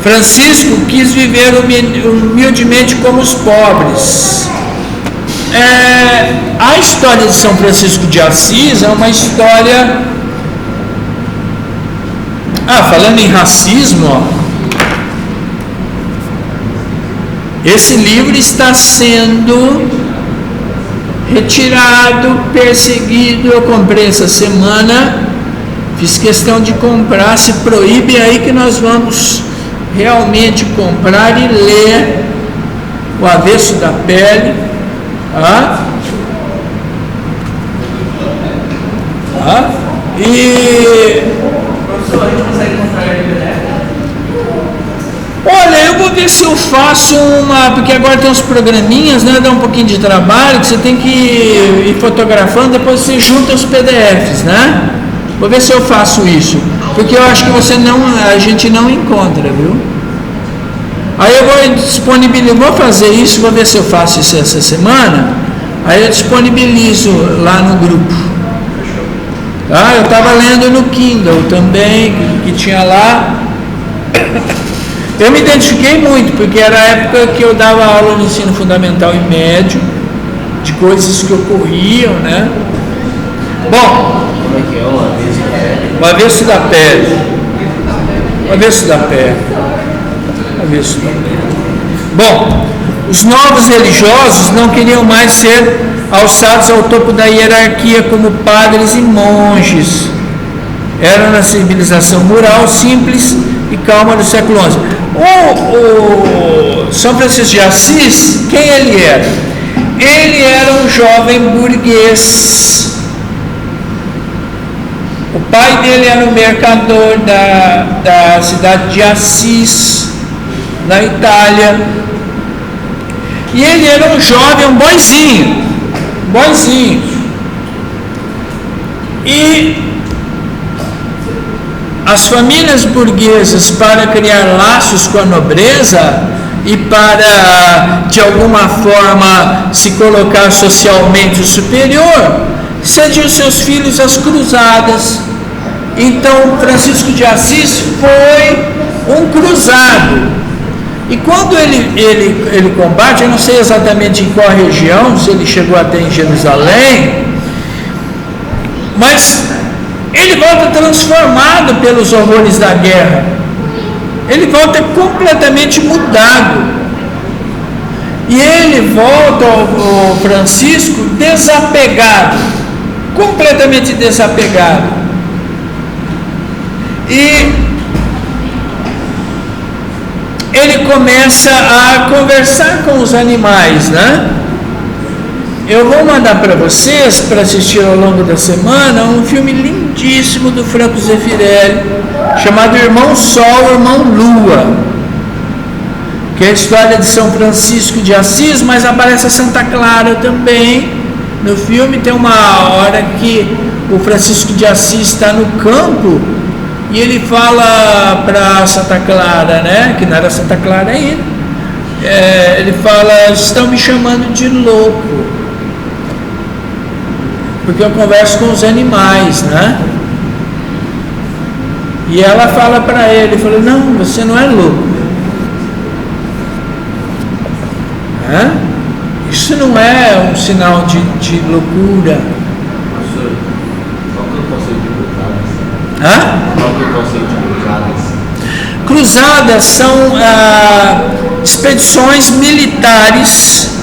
Francisco quis viver humildemente como os pobres. A história de São Francisco de Assis é uma história... falando em racismo, esse livro está sendo retirado, perseguido. Eu comprei essa semana, fiz questão de comprar. Se proíbe aí que nós vamos realmente comprar e ler O Avesso da Pele. Olha, eu vou ver se eu faço porque agora tem uns programinhas, né? Dá um pouquinho de trabalho, que você tem que ir fotografando, depois você junta os PDFs, né? Vou ver se eu faço isso, porque eu acho que a gente não encontra, viu? Aí eu vou disponibilizar, vou fazer isso, vou ver se eu faço isso essa semana. Aí eu disponibilizo lá no grupo. Eu estava lendo no Kindle também, que tinha lá. Eu me identifiquei muito, porque era a época que eu dava aula no ensino fundamental e médio, de coisas que ocorriam, né? Bom, como é que é o avesso da pele? O avesso da pele. O avesso da pele. Bom, os novos religiosos não queriam mais ser alçados ao topo da hierarquia como padres e monges. Era na civilização rural, simples e calma do século XI. O São Francisco de Assis, quem ele era? Ele era um jovem burguês. O pai dele era um mercador da cidade de Assis, na Itália. E ele era um jovem, um boizinho. E as famílias burguesas, para criar laços com a nobreza e para, de alguma forma, se colocar socialmente superior, cediam seus filhos às cruzadas. Então, Francisco de Assis foi um cruzado. E quando ele combate, eu não sei exatamente em qual região, se ele chegou até em Jerusalém, mas ele volta transformado pelos horrores da guerra. Ele volta completamente mudado. E ele volta, o Francisco, desapegado, completamente desapegado. E ele começa a conversar com os animais, né? Eu vou mandar para vocês, para assistir ao longo da semana, um filme lindíssimo do Franco Zeffirelli, chamado Irmão Sol, Irmão Lua, que é a história de São Francisco de Assis, mas aparece a Santa Clara também no filme. Tem uma hora que o Francisco de Assis está no campo e ele fala para Santa Clara, né, que não era Santa Clara ainda, ele fala: estão me chamando de louco, porque eu converso com os animais, né? E ela fala para ele, falou: não, você não é louco. Isso não é um sinal de loucura. Professor, qual que é o conceito de cruzadas? Qual que é o conceito de cruzadas? Cruzadas são expedições militares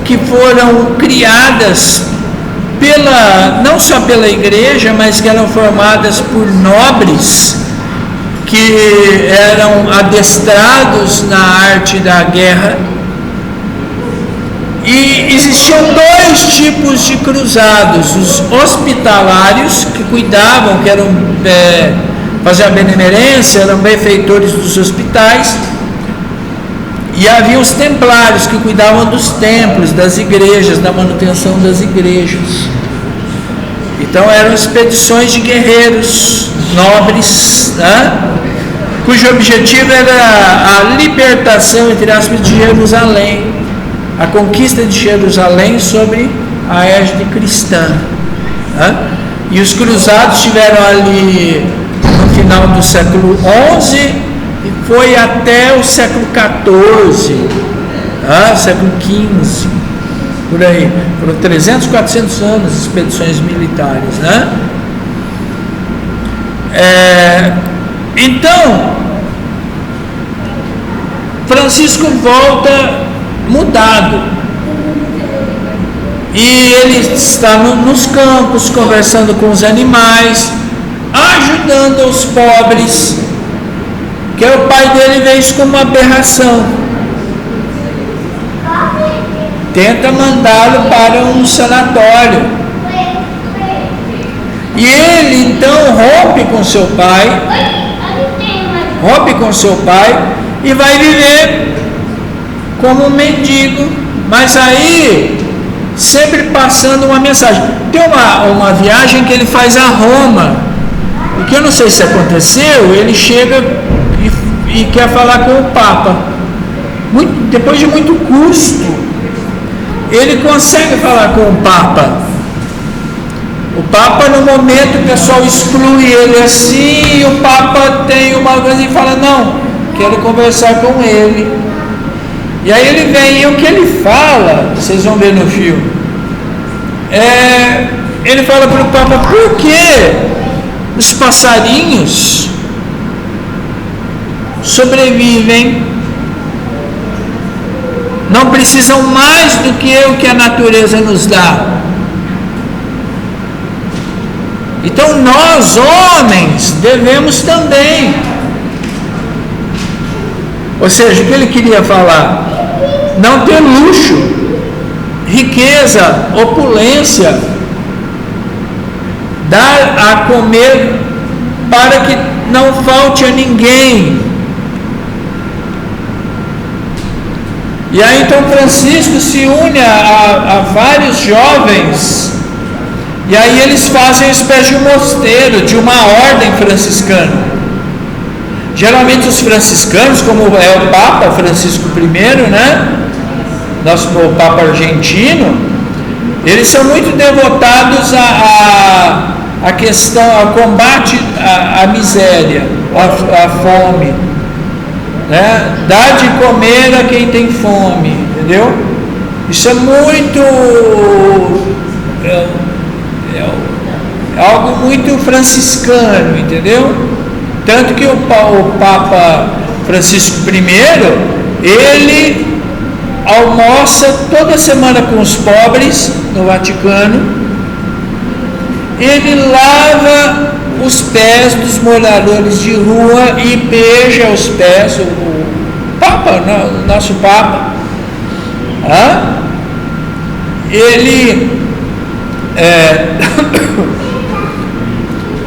que foram criadas não só pela igreja, mas que eram formadas por nobres que eram adestrados na arte da guerra. E existiam dois tipos de cruzados: os hospitalários, que cuidavam, que eram faziam a benemerência, eram benfeitores dos hospitais, e havia os templários, que cuidavam dos templos, das igrejas, da manutenção das igrejas. Então eram expedições de guerreiros nobres, né? Cujo objetivo era a libertação, entre aspas, de Jerusalém, a conquista de Jerusalém sobre a égide cristã, né? E os cruzados estiveram ali no final do século XI e foi até o século XIV, século XV, por aí. Foram 300, 400 anos de expedições militares, né? Então, Francisco volta mudado, e ele está nos campos, conversando com os animais, ajudando os pobres, que o pai dele vê isso como uma aberração, tenta mandá-lo para um sanatório, e ele então rompe com seu pai e vai viver como um mendigo, mas aí sempre passando uma mensagem. Tem uma viagem que ele faz a Roma, e que eu não sei se aconteceu, ele chega e quer falar com o Papa. Depois de muito custo, ele consegue falar com o Papa. O Papa, no momento, o pessoal exclui ele assim, e o Papa tem uma coisa e fala: não, quero conversar com ele. E aí ele vem, e o que ele fala, vocês vão ver no filme, ele fala para o Papa: por que os passarinhos sobrevivem, não precisam mais do que o que a natureza nos dá? Então nós, homens, devemos também. Ou seja, o que ele queria falar? Não ter luxo, riqueza, opulência, dar a comer para que não falte a ninguém. E aí então Francisco se une a vários jovens, e aí eles fazem uma espécie de um mosteiro, de uma ordem franciscana. Geralmente os franciscanos, como é o Papa Francisco I, né? O Papa argentino, eles são muito devotados à questão, ao combate à miséria, à fome, né? Dar de comer a quem tem fome, entendeu? Isso é muito algo muito franciscano, entendeu? Tanto que o Papa Francisco I, ele almoça toda semana com os pobres no Vaticano. Ele lava os pés dos moradores de rua e beija os pés, o Papa, o nosso Papa. Ele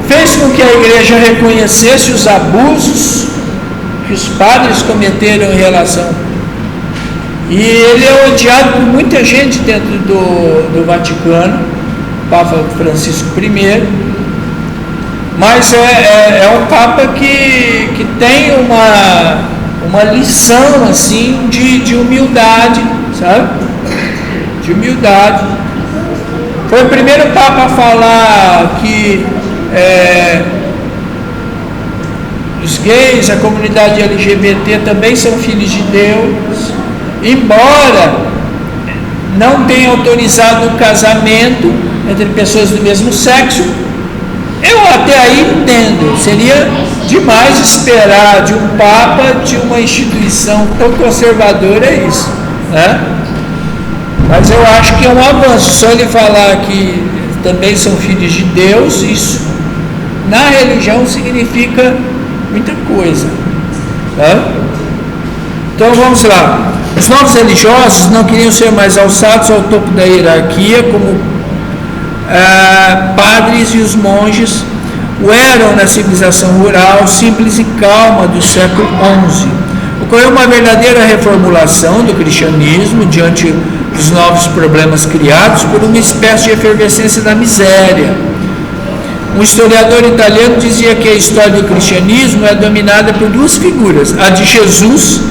fez com que a igreja reconhecesse os abusos que os padres cometeram em relação. E ele é odiado por muita gente dentro do Vaticano, Papa Francisco I, mas é um Papa que tem uma lição assim de humildade, sabe? De humildade. Foi o primeiro Papa a falar que os gays, a comunidade LGBT também são filhos de Deus, embora não tenha autorizado o casamento entre pessoas do mesmo sexo. Eu até aí entendo, seria demais esperar de um Papa, de uma instituição tão conservadora isso, né? Mas eu acho que é um avanço, só ele falar que também são filhos de Deus, isso na religião significa muita coisa, tá? Então vamos lá. Os novos religiosos não queriam ser mais alçados ao topo da hierarquia, como padres e os monges o eram na civilização rural simples e calma do século XI. Ocorreu uma verdadeira reformulação do cristianismo diante dos novos problemas criados por uma espécie de efervescência da miséria. Um historiador italiano dizia que a história do cristianismo é dominada por duas figuras, a de Jesus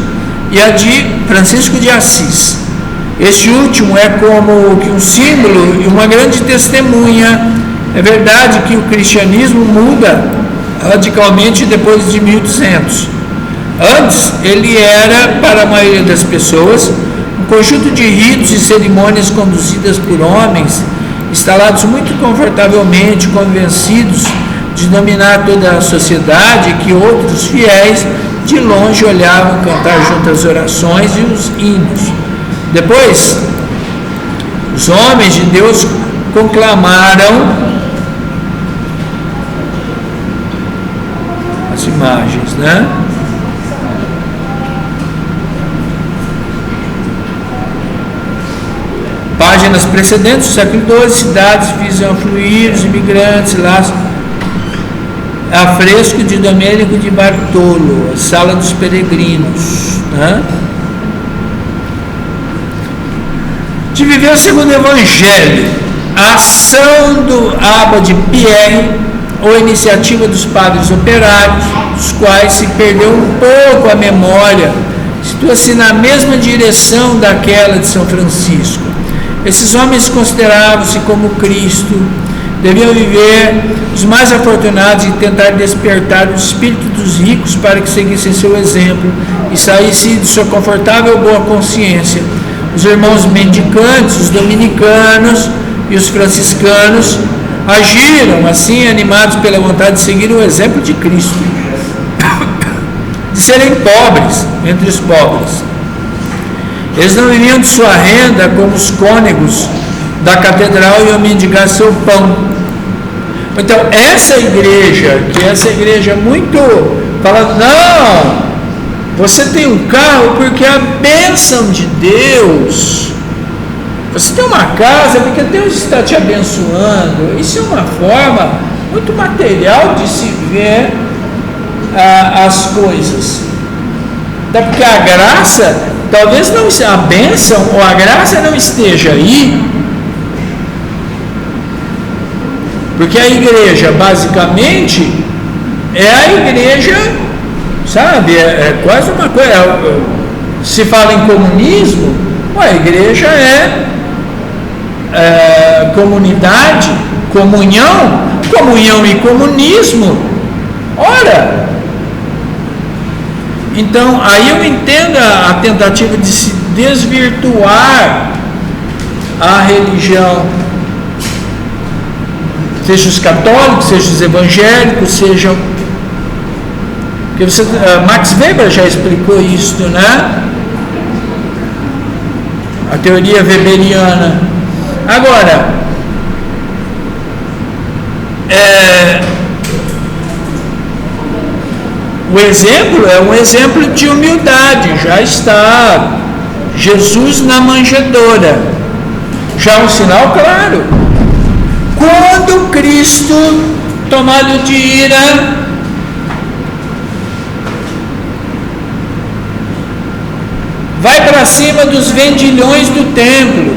e a de Francisco de Assis. Este último é como que um símbolo e uma grande testemunha. É verdade que o cristianismo muda radicalmente depois de 1200. Antes, ele era, para a maioria das pessoas, um conjunto de ritos e cerimônias conduzidas por homens, instalados muito confortavelmente, convencidos de dominar toda a sociedade, que outros fiéis de longe olhavam cantar junto às orações e os hinos. Depois, os homens de Deus conclamaram as imagens, né? Páginas precedentes, do século XII, cidades viam fluir os imigrantes, lá, afresco de Domênico de Bartolo, a Sala dos Peregrinos, né? De viver segundo o Evangelho, a ação do Abade Pierre, ou a iniciativa dos padres operários, dos quais se perdeu um pouco a memória, situa-se na mesma direção daquela de São Francisco. Esses homens consideravam-se como Cristo, deviam viver os mais afortunados e tentar despertar o espírito dos ricos para que seguissem seu exemplo e saíssem de sua confortável boa consciência. Os irmãos mendicantes, os dominicanos e os franciscanos agiram assim, animados pela vontade de seguir o exemplo de Cristo, de serem pobres entre os pobres. Eles não viviam de sua renda como os cônegos da catedral iam mendigar seu pão. Então, essa igreja, que é essa igreja muito falando, não, você tem um carro porque é a bênção de Deus. Você tem uma casa porque Deus está te abençoando. Isso é uma forma muito material de se ver as coisas. Até porque a graça, talvez não, a bênção ou a graça não esteja aí. Porque a igreja, basicamente, é a igreja, sabe, é quase uma coisa. Se fala em comunismo, a igreja é comunidade, comunhão e comunismo. Ora, então aí eu entendo a tentativa de se desvirtuar a religião, seja os católicos, seja os evangélicos, sejam, porque Max Weber já explicou isso, né? a teoria weberiana. Agora, o exemplo é um exemplo de humildade. Já está Jesus na manjedoura, já um sinal claro. Quando Cristo, tomado de ira, vai para cima dos vendilhões do templo,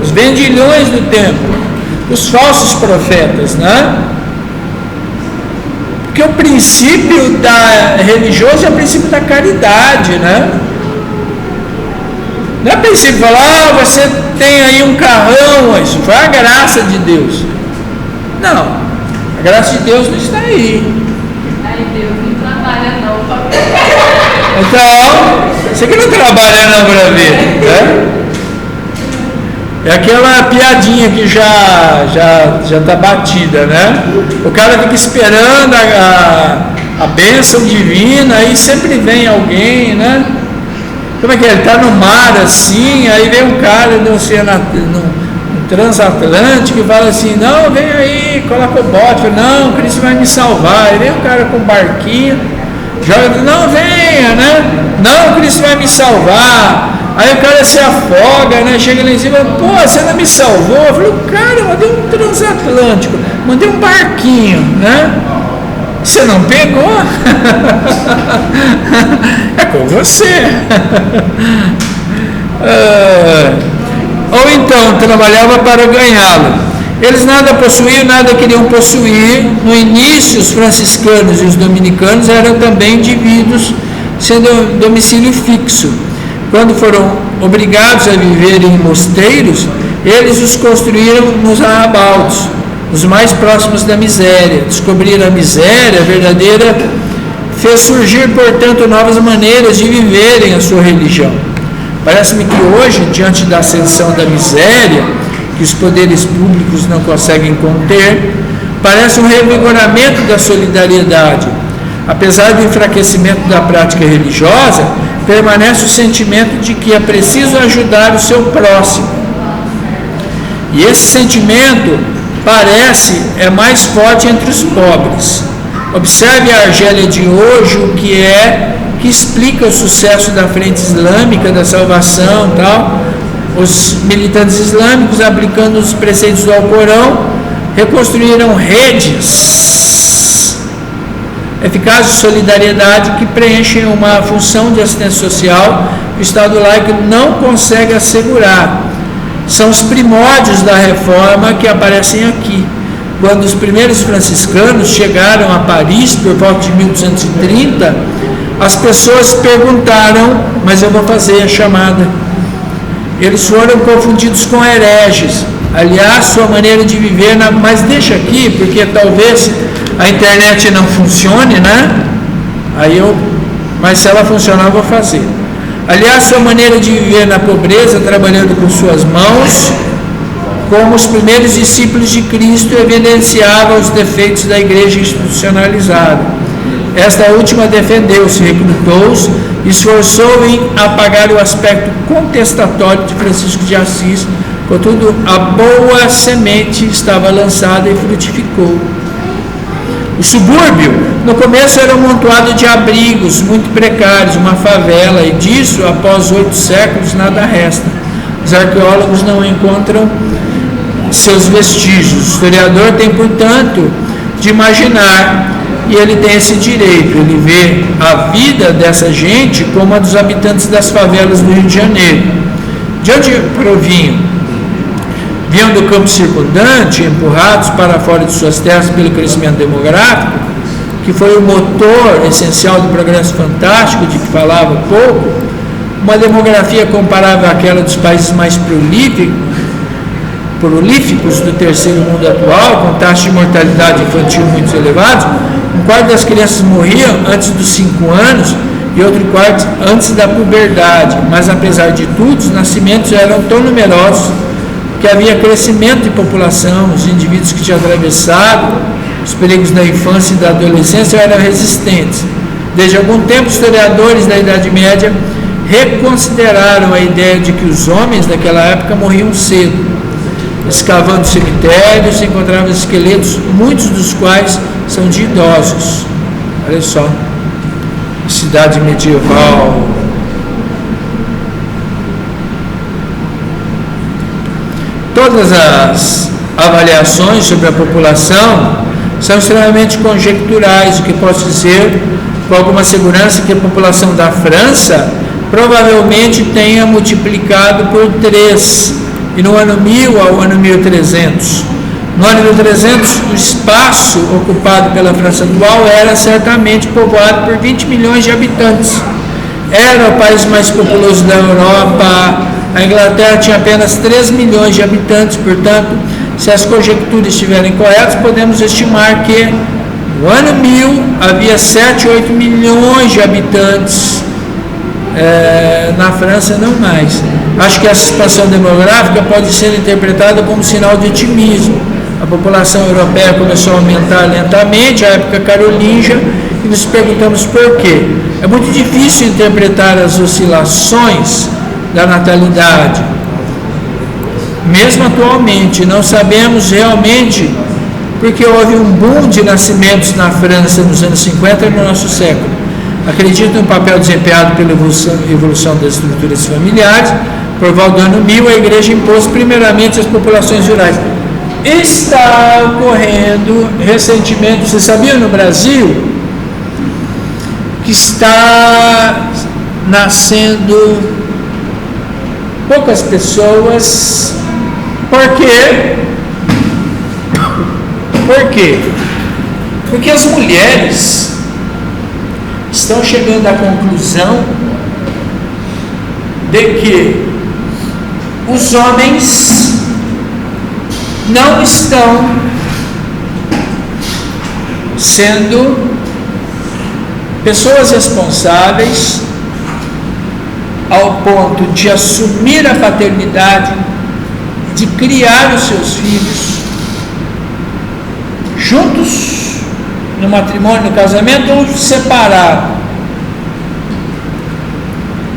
os vendilhões do templo, os falsos profetas, né? Porque o princípio religioso é o princípio da caridade, né? Não é o princípio de falar, você tem aí um carrão, isso foi a graça de Deus. Não, a graça de Deus não está aí. Aí Deus não trabalha não. Então, você que não trabalha não para ver, né? É aquela piadinha que já está batida, né? O cara fica esperando a bênção divina, aí sempre vem alguém, né? Como é que é? Ele está no mar assim, aí vem um cara no transatlântico e fala assim, não, vem aí, coloca o bote, não, Cristo vai me salvar. Aí vem um cara com um barquinho, joga, não, venha, né? Não, Cristo vai me salvar. Aí o cara se afoga, né? Chega lá em cima, pô, você não me salvou? Eu falei, cara, eu mandei um transatlântico, mandei um barquinho, né? Você não pegou? É com você. Ou então, trabalhava para ganhá-lo. Eles nada possuíam, nada queriam possuir. No início, os franciscanos e os dominicanos eram também indivíduos sem domicílio fixo. Quando foram obrigados a viver em mosteiros, eles os construíram nos arrabaldes, os mais próximos da miséria. Descobrir a miséria verdadeira fez surgir, portanto, novas maneiras de viverem a sua religião. Parece-me que hoje, diante da ascensão da miséria, que os poderes públicos não conseguem conter, parece um revigoramento da solidariedade. Apesar do enfraquecimento da prática religiosa, permanece o sentimento de que é preciso ajudar o seu próximo. E esse sentimento é mais forte entre os pobres. Observe a Argélia de hoje, o que explica o sucesso da frente islâmica, da salvação, tal. Os militantes islâmicos, aplicando os preceitos do Alcorão, reconstruíram redes eficazes de solidariedade que preenchem uma função de assistência social que o Estado laico não consegue assegurar. São os primórdios da reforma que aparecem aqui. Quando os primeiros franciscanos chegaram a Paris, por volta de 1230, as pessoas perguntaram, mas eu vou fazer a chamada. Eles foram confundidos com hereges. Aliás, sua maneira de viver, mas deixa aqui, porque talvez a internet não funcione, né? Mas se ela funcionar, eu vou fazer. Aliás, sua maneira de viver na pobreza, trabalhando com suas mãos, como os primeiros discípulos de Cristo, evidenciava os defeitos da igreja institucionalizada. Esta última defendeu-se, recrutou-os, esforçou em apagar o aspecto contestatório de Francisco de Assis, contudo, a boa semente estava lançada e frutificou. O subúrbio, no começo, era um amontoado de abrigos muito precários, uma favela, e disso, após 8 séculos, nada resta. Os arqueólogos não encontram seus vestígios. O historiador tem, portanto, de imaginar, e ele tem esse direito, ele vê a vida dessa gente como a dos habitantes das favelas do Rio de Janeiro. De onde provinham? Vinham do campo circundante, empurrados para fora de suas terras pelo crescimento demográfico, que foi o motor essencial do progresso fantástico de que falava pouco, uma demografia comparável àquela dos países mais prolíficos do terceiro mundo atual, com taxas de mortalidade infantil muito elevados. Um quarto das crianças morriam antes dos 5 anos e outro quarto antes da puberdade, mas apesar de tudo, os nascimentos eram tão numerosos que havia crescimento de população. Os indivíduos que tinham atravessado os perigos da infância e da adolescência eram resistentes. Desde algum tempo, historiadores da Idade Média reconsideraram a ideia de que os homens daquela época morriam cedo. Escavando cemitérios, encontravam esqueletos, muitos dos quais são de idosos. Olha só, cidade medieval. Todas as avaliações sobre a população são extremamente conjecturais. O que posso dizer com alguma segurança que a população da França provavelmente tenha multiplicado por 3, e no ano 1000 ao ano 1300. No ano 1300, o espaço ocupado pela França atual era certamente povoado por 20 milhões de habitantes. Era o país mais populoso da Europa. A Inglaterra tinha apenas 3 milhões de habitantes, portanto, se as conjecturas estiverem corretas, podemos estimar que no ano 1000 havia 7, 8 milhões de habitantes na França, não mais. Acho que essa expansão demográfica pode ser interpretada como sinal de otimismo. A população europeia começou a aumentar lentamente, a época carolíngia, e nos perguntamos por quê. É muito difícil interpretar as oscilações da natalidade. Mesmo atualmente, não sabemos realmente porque houve um boom de nascimentos na França nos anos 50 e no nosso século. Acredito no papel desempenhado pela evolução das estruturas familiares. Por volta do ano 1000, a igreja impôs primeiramente as populações rurais. Está ocorrendo recentemente, você sabia, no Brasil, que está nascendo poucas pessoas. Por quê? Por quê? Porque as mulheres estão chegando à conclusão de que os homens não estão sendo pessoas responsáveis ao ponto de assumir a paternidade, de criar os seus filhos juntos no matrimônio, no casamento, ou separado.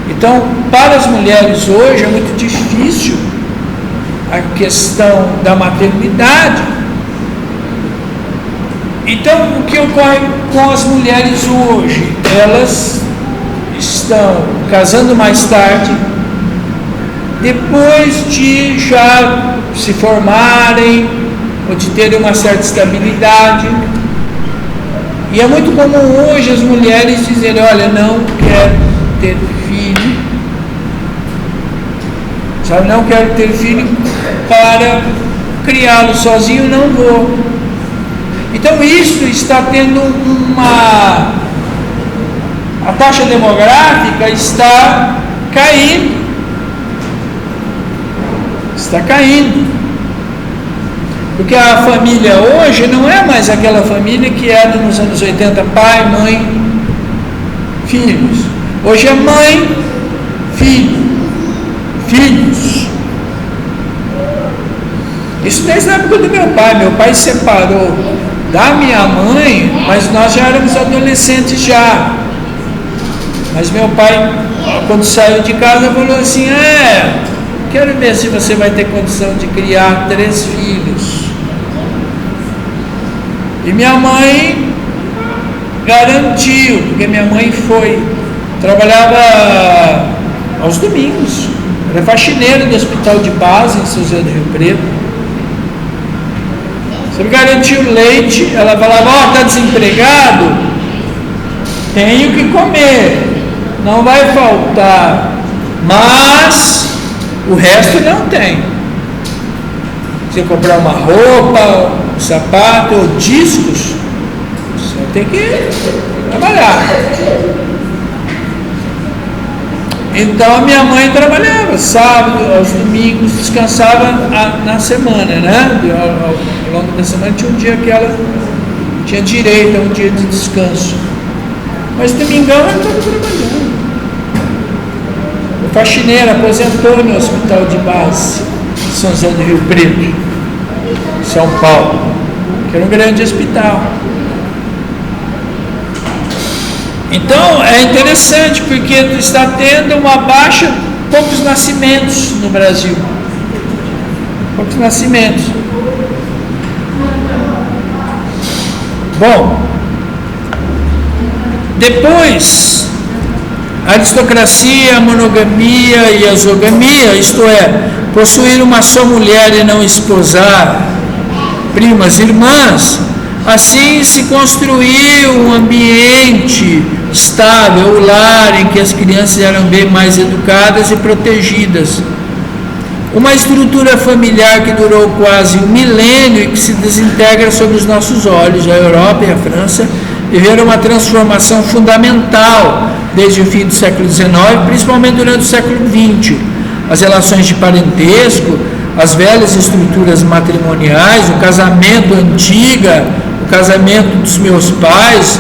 Então, para as mulheres hoje é muito difícil a questão da maternidade. Então, o que ocorre com as mulheres hoje? Elas estão casando mais tarde, depois de já se formarem ou de terem uma certa estabilidade. E é muito comum hoje as mulheres dizerem: olha, não quero ter filho, sabe, não quero ter filho para criá-lo sozinho, não vou. Então isso está tendo a taxa demográfica está caindo. Está caindo. Porque a família hoje não é mais aquela família que era nos anos 80, pai, mãe, filhos. Hoje é mãe, filho, filhos. Isso desde a época do meu pai. Meu pai se separou da minha mãe, mas nós já éramos adolescentes já. Mas meu pai, quando saiu de casa, falou assim: quero ver se você vai ter condição de criar 3 filhos. E minha mãe garantiu, porque minha mãe trabalhava aos domingos, era faxineira do hospital de base em São José do Rio Preto. Você me garantiu leite, ela falava: está desempregado? Tenho que comer, não vai faltar, mas o resto não tem. Você comprar uma roupa, um sapato ou discos, você tem que trabalhar. Então a minha mãe trabalhava sábado, aos domingos, descansava na semana, né? Ao longo da semana tinha um dia que ela tinha direito a um dia de descanso. Mas domingão ela estava trabalhando. O faxineiro aposentou no hospital de base de São José do Rio Preto, São Paulo, que era um grande hospital. Então é interessante porque está tendo uma baixa, poucos nascimentos no Brasil. Poucos nascimentos. Bom, depois, a aristocracia, a monogamia e a exogamia, isto é, possuir uma só mulher e não esposar primas e irmãs, assim se construiu um ambiente estável, o lar em que as crianças eram bem mais educadas e protegidas. Uma estrutura familiar que durou quase um milênio e que se desintegra sob os nossos olhos. A Europa e a França viveram uma transformação fundamental desde o fim do século XIX, principalmente durante o século XX. As relações de parentesco, as velhas estruturas matrimoniais, o casamento antiga, o casamento dos meus pais,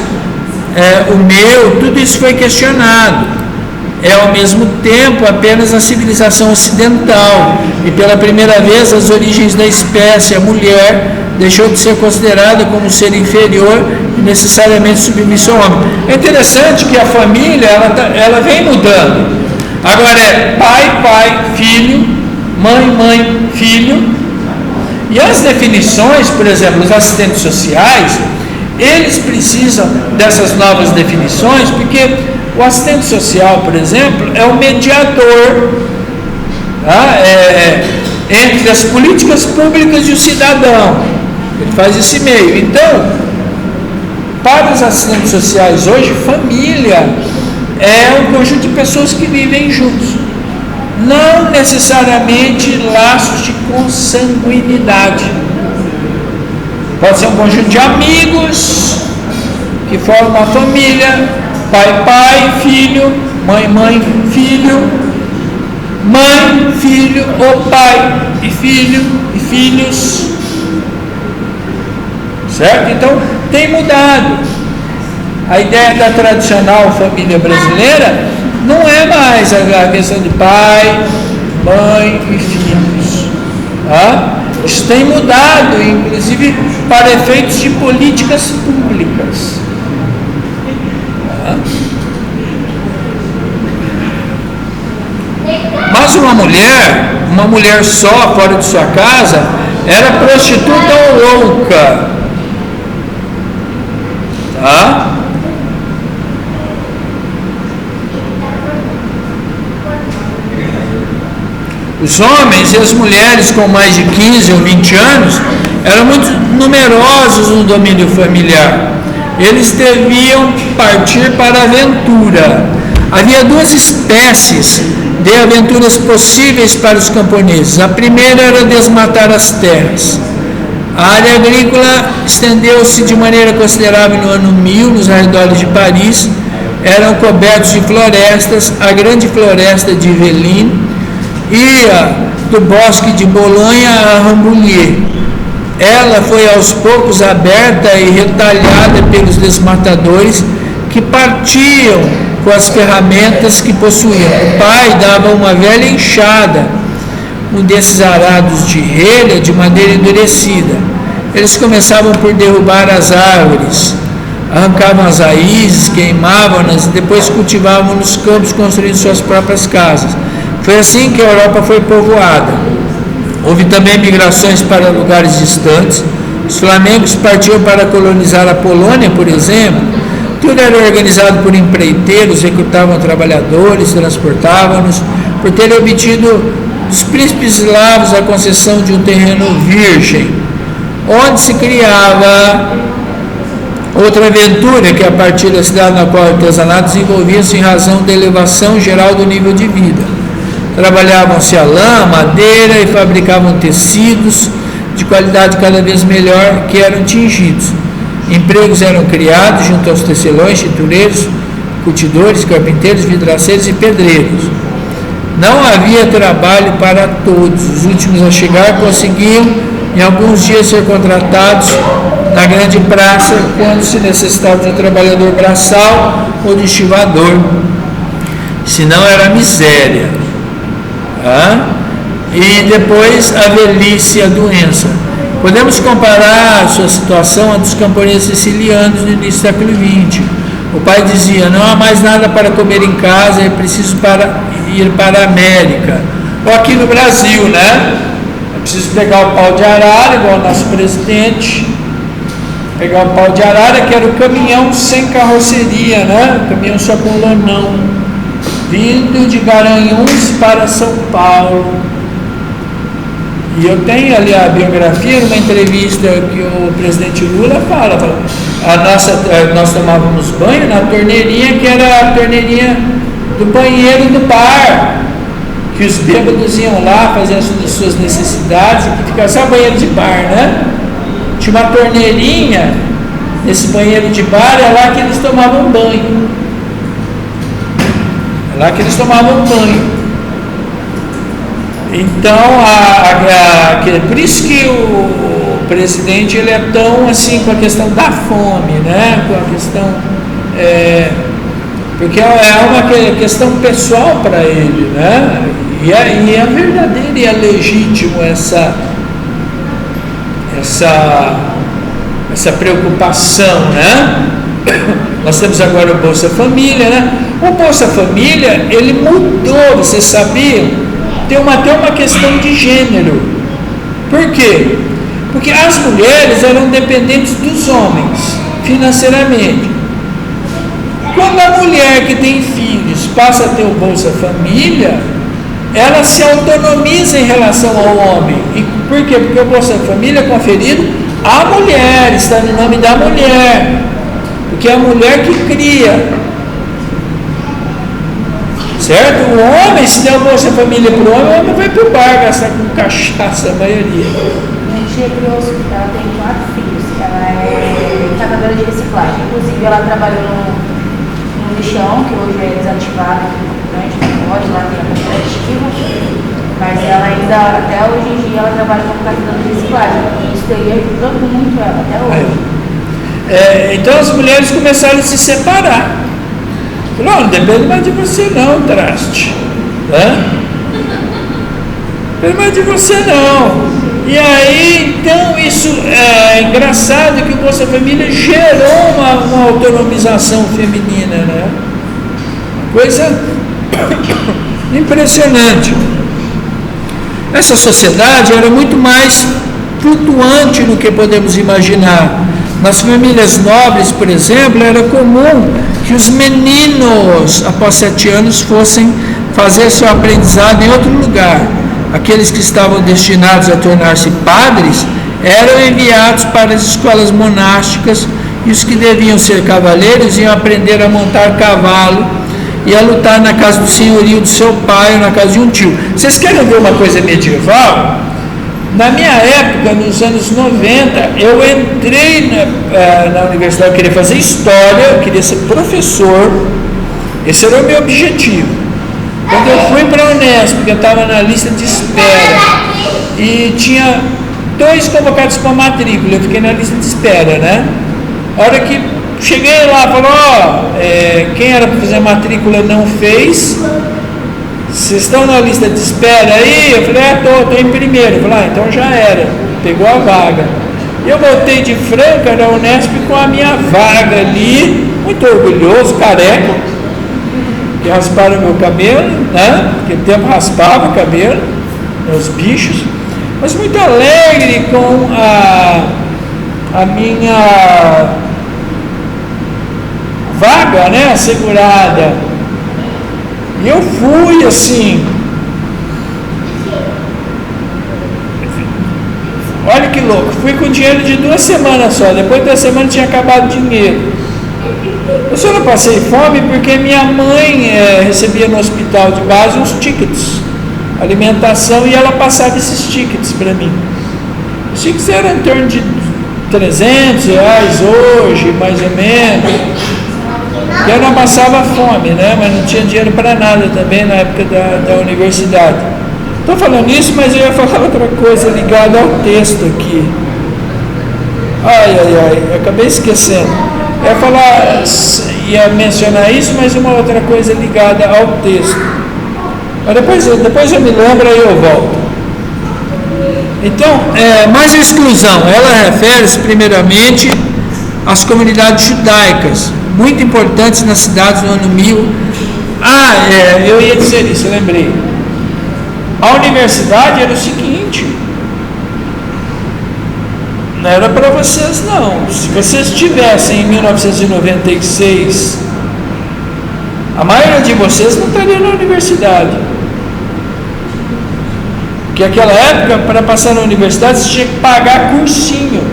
o meu, tudo isso foi questionado. É ao mesmo tempo apenas a civilização ocidental, e pela primeira vez as origens da espécie, a mulher, deixou de ser considerada como ser inferior e necessariamente submissa ao homem. É interessante que a família, ela vem mudando. Agora é pai, filho, mãe, filho. E as definições, por exemplo, os assistentes sociais, eles precisam dessas novas definições, porque o assistente social, por exemplo, é o mediador, tá? Entre as políticas públicas e o cidadão. Ele faz esse meio. Então, para os assistentes sociais hoje, família é um conjunto de pessoas que vivem juntos, não necessariamente laços de consanguinidade. Pode ser um conjunto de amigos que formam uma família, pai, filho, mãe, filho, mãe, filho, ou pai e filho e filhos, certo? Então tem mudado. A ideia da tradicional família brasileira não é mais a questão de pai, mãe e filhos, tá? Isso tem mudado, inclusive para efeitos de políticas públicas. Tá? Mas uma mulher só, fora de sua casa, era prostituta ou louca. Tá? Os homens e as mulheres com mais de 15 ou 20 anos eram muito numerosos no domínio familiar. Eles deviam partir para a aventura. Havia duas espécies de aventuras possíveis para os camponeses. A primeira era desmatar as terras. A área agrícola estendeu-se de maneira considerável no ano 1000, nos arredores de Paris. Eram cobertos de florestas. A grande floresta de Yvelines ia do bosque de Bolonha a Rambouillet. Ela foi aos poucos aberta e retalhada pelos desmatadores que partiam com as ferramentas que possuíam. O pai dava uma velha enxada, um desses arados de relha de madeira endurecida. Eles começavam por derrubar as árvores, arrancavam as raízes, queimavam-nas e depois cultivavam nos campos, construindo suas próprias casas. Foi assim que a Europa foi povoada. Houve também migrações para lugares distantes. Os flamengos partiam para colonizar a Polônia, por exemplo. Tudo era organizado por empreiteiros, recrutavam trabalhadores, transportavam-nos, por terem obtido dos príncipes eslavos a concessão de um terreno virgem, onde se criava outra aventura que, a partir da cidade na qual o artesanato desenvolvia-se em razão da elevação geral do nível de vida. Trabalhavam-se a lã, a madeira e fabricavam tecidos de qualidade cada vez melhor que eram tingidos. Empregos eram criados junto aos tecelões, tintureiros, curtidores, carpinteiros, vidraceiros e pedreiros. Não havia trabalho para todos. Os últimos a chegar conseguiam em alguns dias ser contratados na grande praça quando se necessitava de um trabalhador braçal ou de estivador. Senão era miséria. E depois a velhice e a doença. Podemos comparar a sua situação à dos camponeses sicilianos no início do século XX. O pai dizia: não há mais nada para comer em casa, é preciso ir para a América. Ou aqui no Brasil, né? É preciso pegar o pau de arara, igual o nosso presidente, pegar o pau de arara, que era o caminhão sem carroceria, né? O caminhão só com lonão, vindo de Garanhuns para São Paulo. E eu tenho ali a biografia, numa entrevista que o presidente Lula fala, nós tomávamos banho na torneirinha, que era a torneirinha do banheiro do bar, que os bêbados iam lá fazer as suas necessidades, e que ficava só banheiro de bar, né? Tinha uma torneirinha nesse banheiro de bar, é lá que eles tomavam banho. É lá que eles tomavam banho. Então, por isso que o presidente ele é tão assim com a questão da fome, né? Com a questão, porque é uma questão pessoal para ele, né? E é verdadeiro e é legítimo essa preocupação, né? Nós temos agora o Bolsa Família, né? O Bolsa Família, ele mudou, vocês sabiam? Tem até uma questão de gênero. Por quê? Porque as mulheres eram dependentes dos homens financeiramente. Quando a mulher que tem filhos passa a ter o Bolsa Família, ela se autonomiza em relação ao homem. E por quê? Porque o Bolsa Família é conferido à mulher, está no nome da mulher, porque é a mulher que cria. Certo? O homem, se der o Bolsa Família para o homem vai para o bar gastar com cachaça, a maioria. Minha tia criou, ela tem 4 filhos, ela é catadora de reciclagem. Inclusive, ela trabalhou no lixão, que hoje é desativado, né? A gente não pode, lá tem a cooperativa, mas ela ainda, até hoje em dia, ela trabalha como catadora de reciclagem. E isso teria ajudado muito ela, até hoje. Então, as mulheres começaram a se separar. Não depende mais de você não, traste. Né? Não depende mais de você não. E aí, então, isso é engraçado que o Bolsa Família gerou uma autonomização feminina, né? Coisa impressionante. Essa sociedade era muito mais flutuante do que podemos imaginar. Nas famílias nobres, por exemplo, era comum que os meninos, após 7 anos, fossem fazer seu aprendizado em outro lugar. Aqueles que estavam destinados a tornar-se padres eram enviados para as escolas monásticas, e os que deviam ser cavaleiros iam aprender a montar cavalo e a lutar na casa do senhorio do seu pai ou na casa de um tio. Vocês querem ver uma coisa medieval? Na minha época, nos anos 90, eu entrei na universidade, eu queria fazer história, eu queria ser professor, esse era o meu objetivo. Quando eu fui para a Unesp, porque eu estava na lista de espera, e tinha 2 convocados para matrícula, eu fiquei na lista de espera, né? A hora que cheguei lá, falou, quem era para fazer matrícula não fez, vocês estão na lista de espera aí? Eu falei, estou em primeiro. Eu falei, então já era, pegou a vaga. E eu voltei de Franca na Unesp com a minha vaga ali, muito orgulhoso, careca, que rasparam meu cabelo, né? Naquele tempo raspava o cabelo, meus bichos, mas muito alegre com a minha vaga, né? Assegurada. E eu fui assim, olha que louco, fui com dinheiro de 2 semanas só, depois de 2 semanas tinha acabado o dinheiro. Eu só não passei fome porque minha mãe recebia no hospital de base uns tickets, alimentação, e ela passava esses tickets para mim. Os tickets eram em torno de R$300 hoje, mais ou menos. E eu não passava fome, né? Mas não tinha dinheiro para nada também na época da universidade. Estou falando isso, mas eu ia falar outra coisa ligada ao texto aqui. Eu acabei esquecendo. Ia mencionar isso, mas uma outra coisa ligada ao texto. Mas depois eu me lembro e eu volto. Então, mais a exclusão, ela refere-se primeiramente as comunidades judaicas, muito importantes nas cidades no ano 1000. Eu ia dizer isso, eu lembrei. A universidade era o seguinte, não era para vocês não, se vocês estivessem em 1996, a maioria de vocês não estaria na universidade, porque naquela época, para passar na universidade, você tinha que pagar cursinho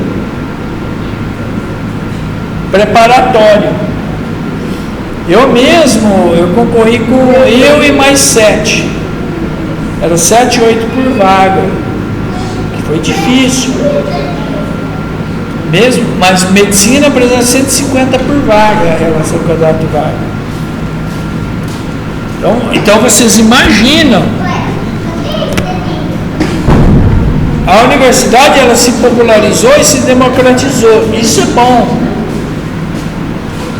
preparatório. Eu mesmo, eu concorri com eu e mais 7, era 7, 8 por vaga, que foi difícil mesmo, mas medicina, por exemplo, 150 por vaga em relação ao cadastro de vaga. Então vocês imaginam, a universidade, ela se popularizou e se democratizou. Isso é bom,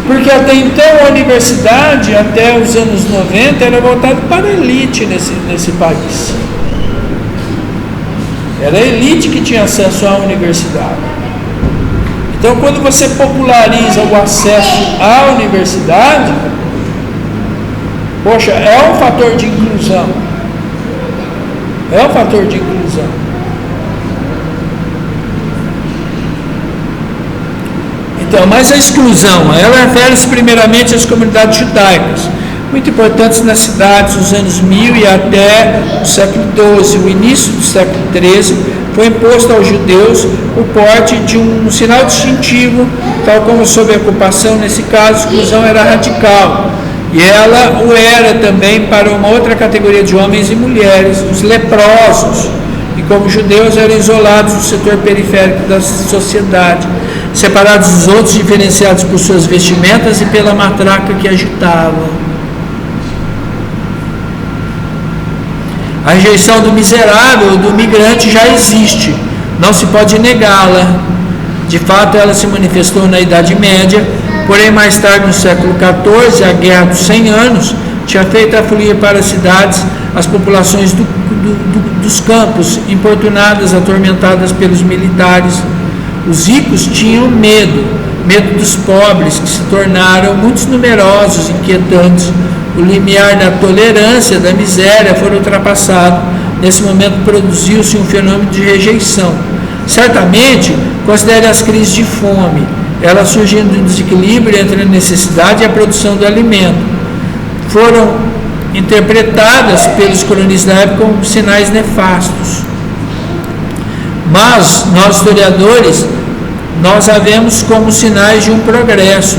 porque até então a universidade, até os anos 90, era voltada para a elite nesse país. Era a elite que tinha acesso à universidade. Então, quando você populariza o acesso à universidade, poxa, é um fator de inclusão. É um fator de inclusão. Então, mas a exclusão, ela refere-se primeiramente às comunidades judaicas, muito importantes nas cidades dos anos 1000 e até o século XII. O início do século XIII foi imposto aos judeus o porte de um sinal distintivo, tal como sob a ocupação. Nesse caso, a exclusão era radical, e ela o era também para uma outra categoria de homens e mulheres, os leprosos, e como judeus eram isolados do setor periférico da sociedade, separados dos outros, diferenciados por suas vestimentas e pela matraca que agitavam. A rejeição do miserável, do migrante, já existe, não se pode negá-la. De fato, ela se manifestou na Idade Média, porém mais tarde, no século XIV, a Guerra dos 100 Anos tinha feito afluir para as cidades as populações dos campos, importunadas, atormentadas pelos militares. Os ricos tinham medo dos pobres, que se tornaram muito numerosos, inquietantes. O limiar da tolerância, da miséria, foi ultrapassado. Nesse momento produziu-se um fenômeno de rejeição. Certamente, considere as crises de fome, ela surgindo de um desequilíbrio entre a necessidade e a produção do alimento. Foram interpretadas pelos cronistas da época como sinais nefastos. Mas, nós historiadores, nós a vemos como sinais de um progresso,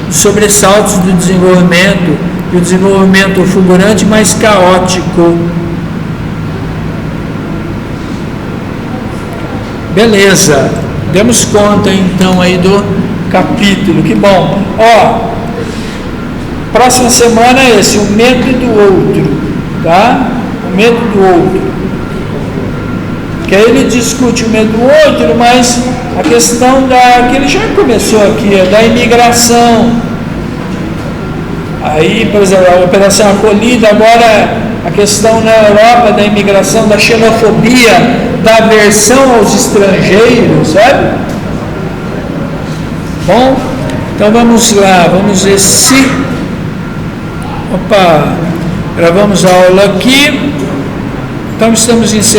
de sobressaltos do desenvolvimento, e o desenvolvimento fulgurante, mas caótico. Beleza, demos conta então aí do capítulo, que bom. Próxima semana é esse, o medo do outro, tá? O medo do outro. Que aí ele discute o medo do outro, mas a questão que ele já começou aqui, da imigração. Aí, por exemplo, a Operação Acolhida, agora a questão na Europa da imigração, da xenofobia, da aversão aos estrangeiros, sabe? Bom, então vamos lá, vamos ver se... Gravamos a aula aqui, então estamos encerrando.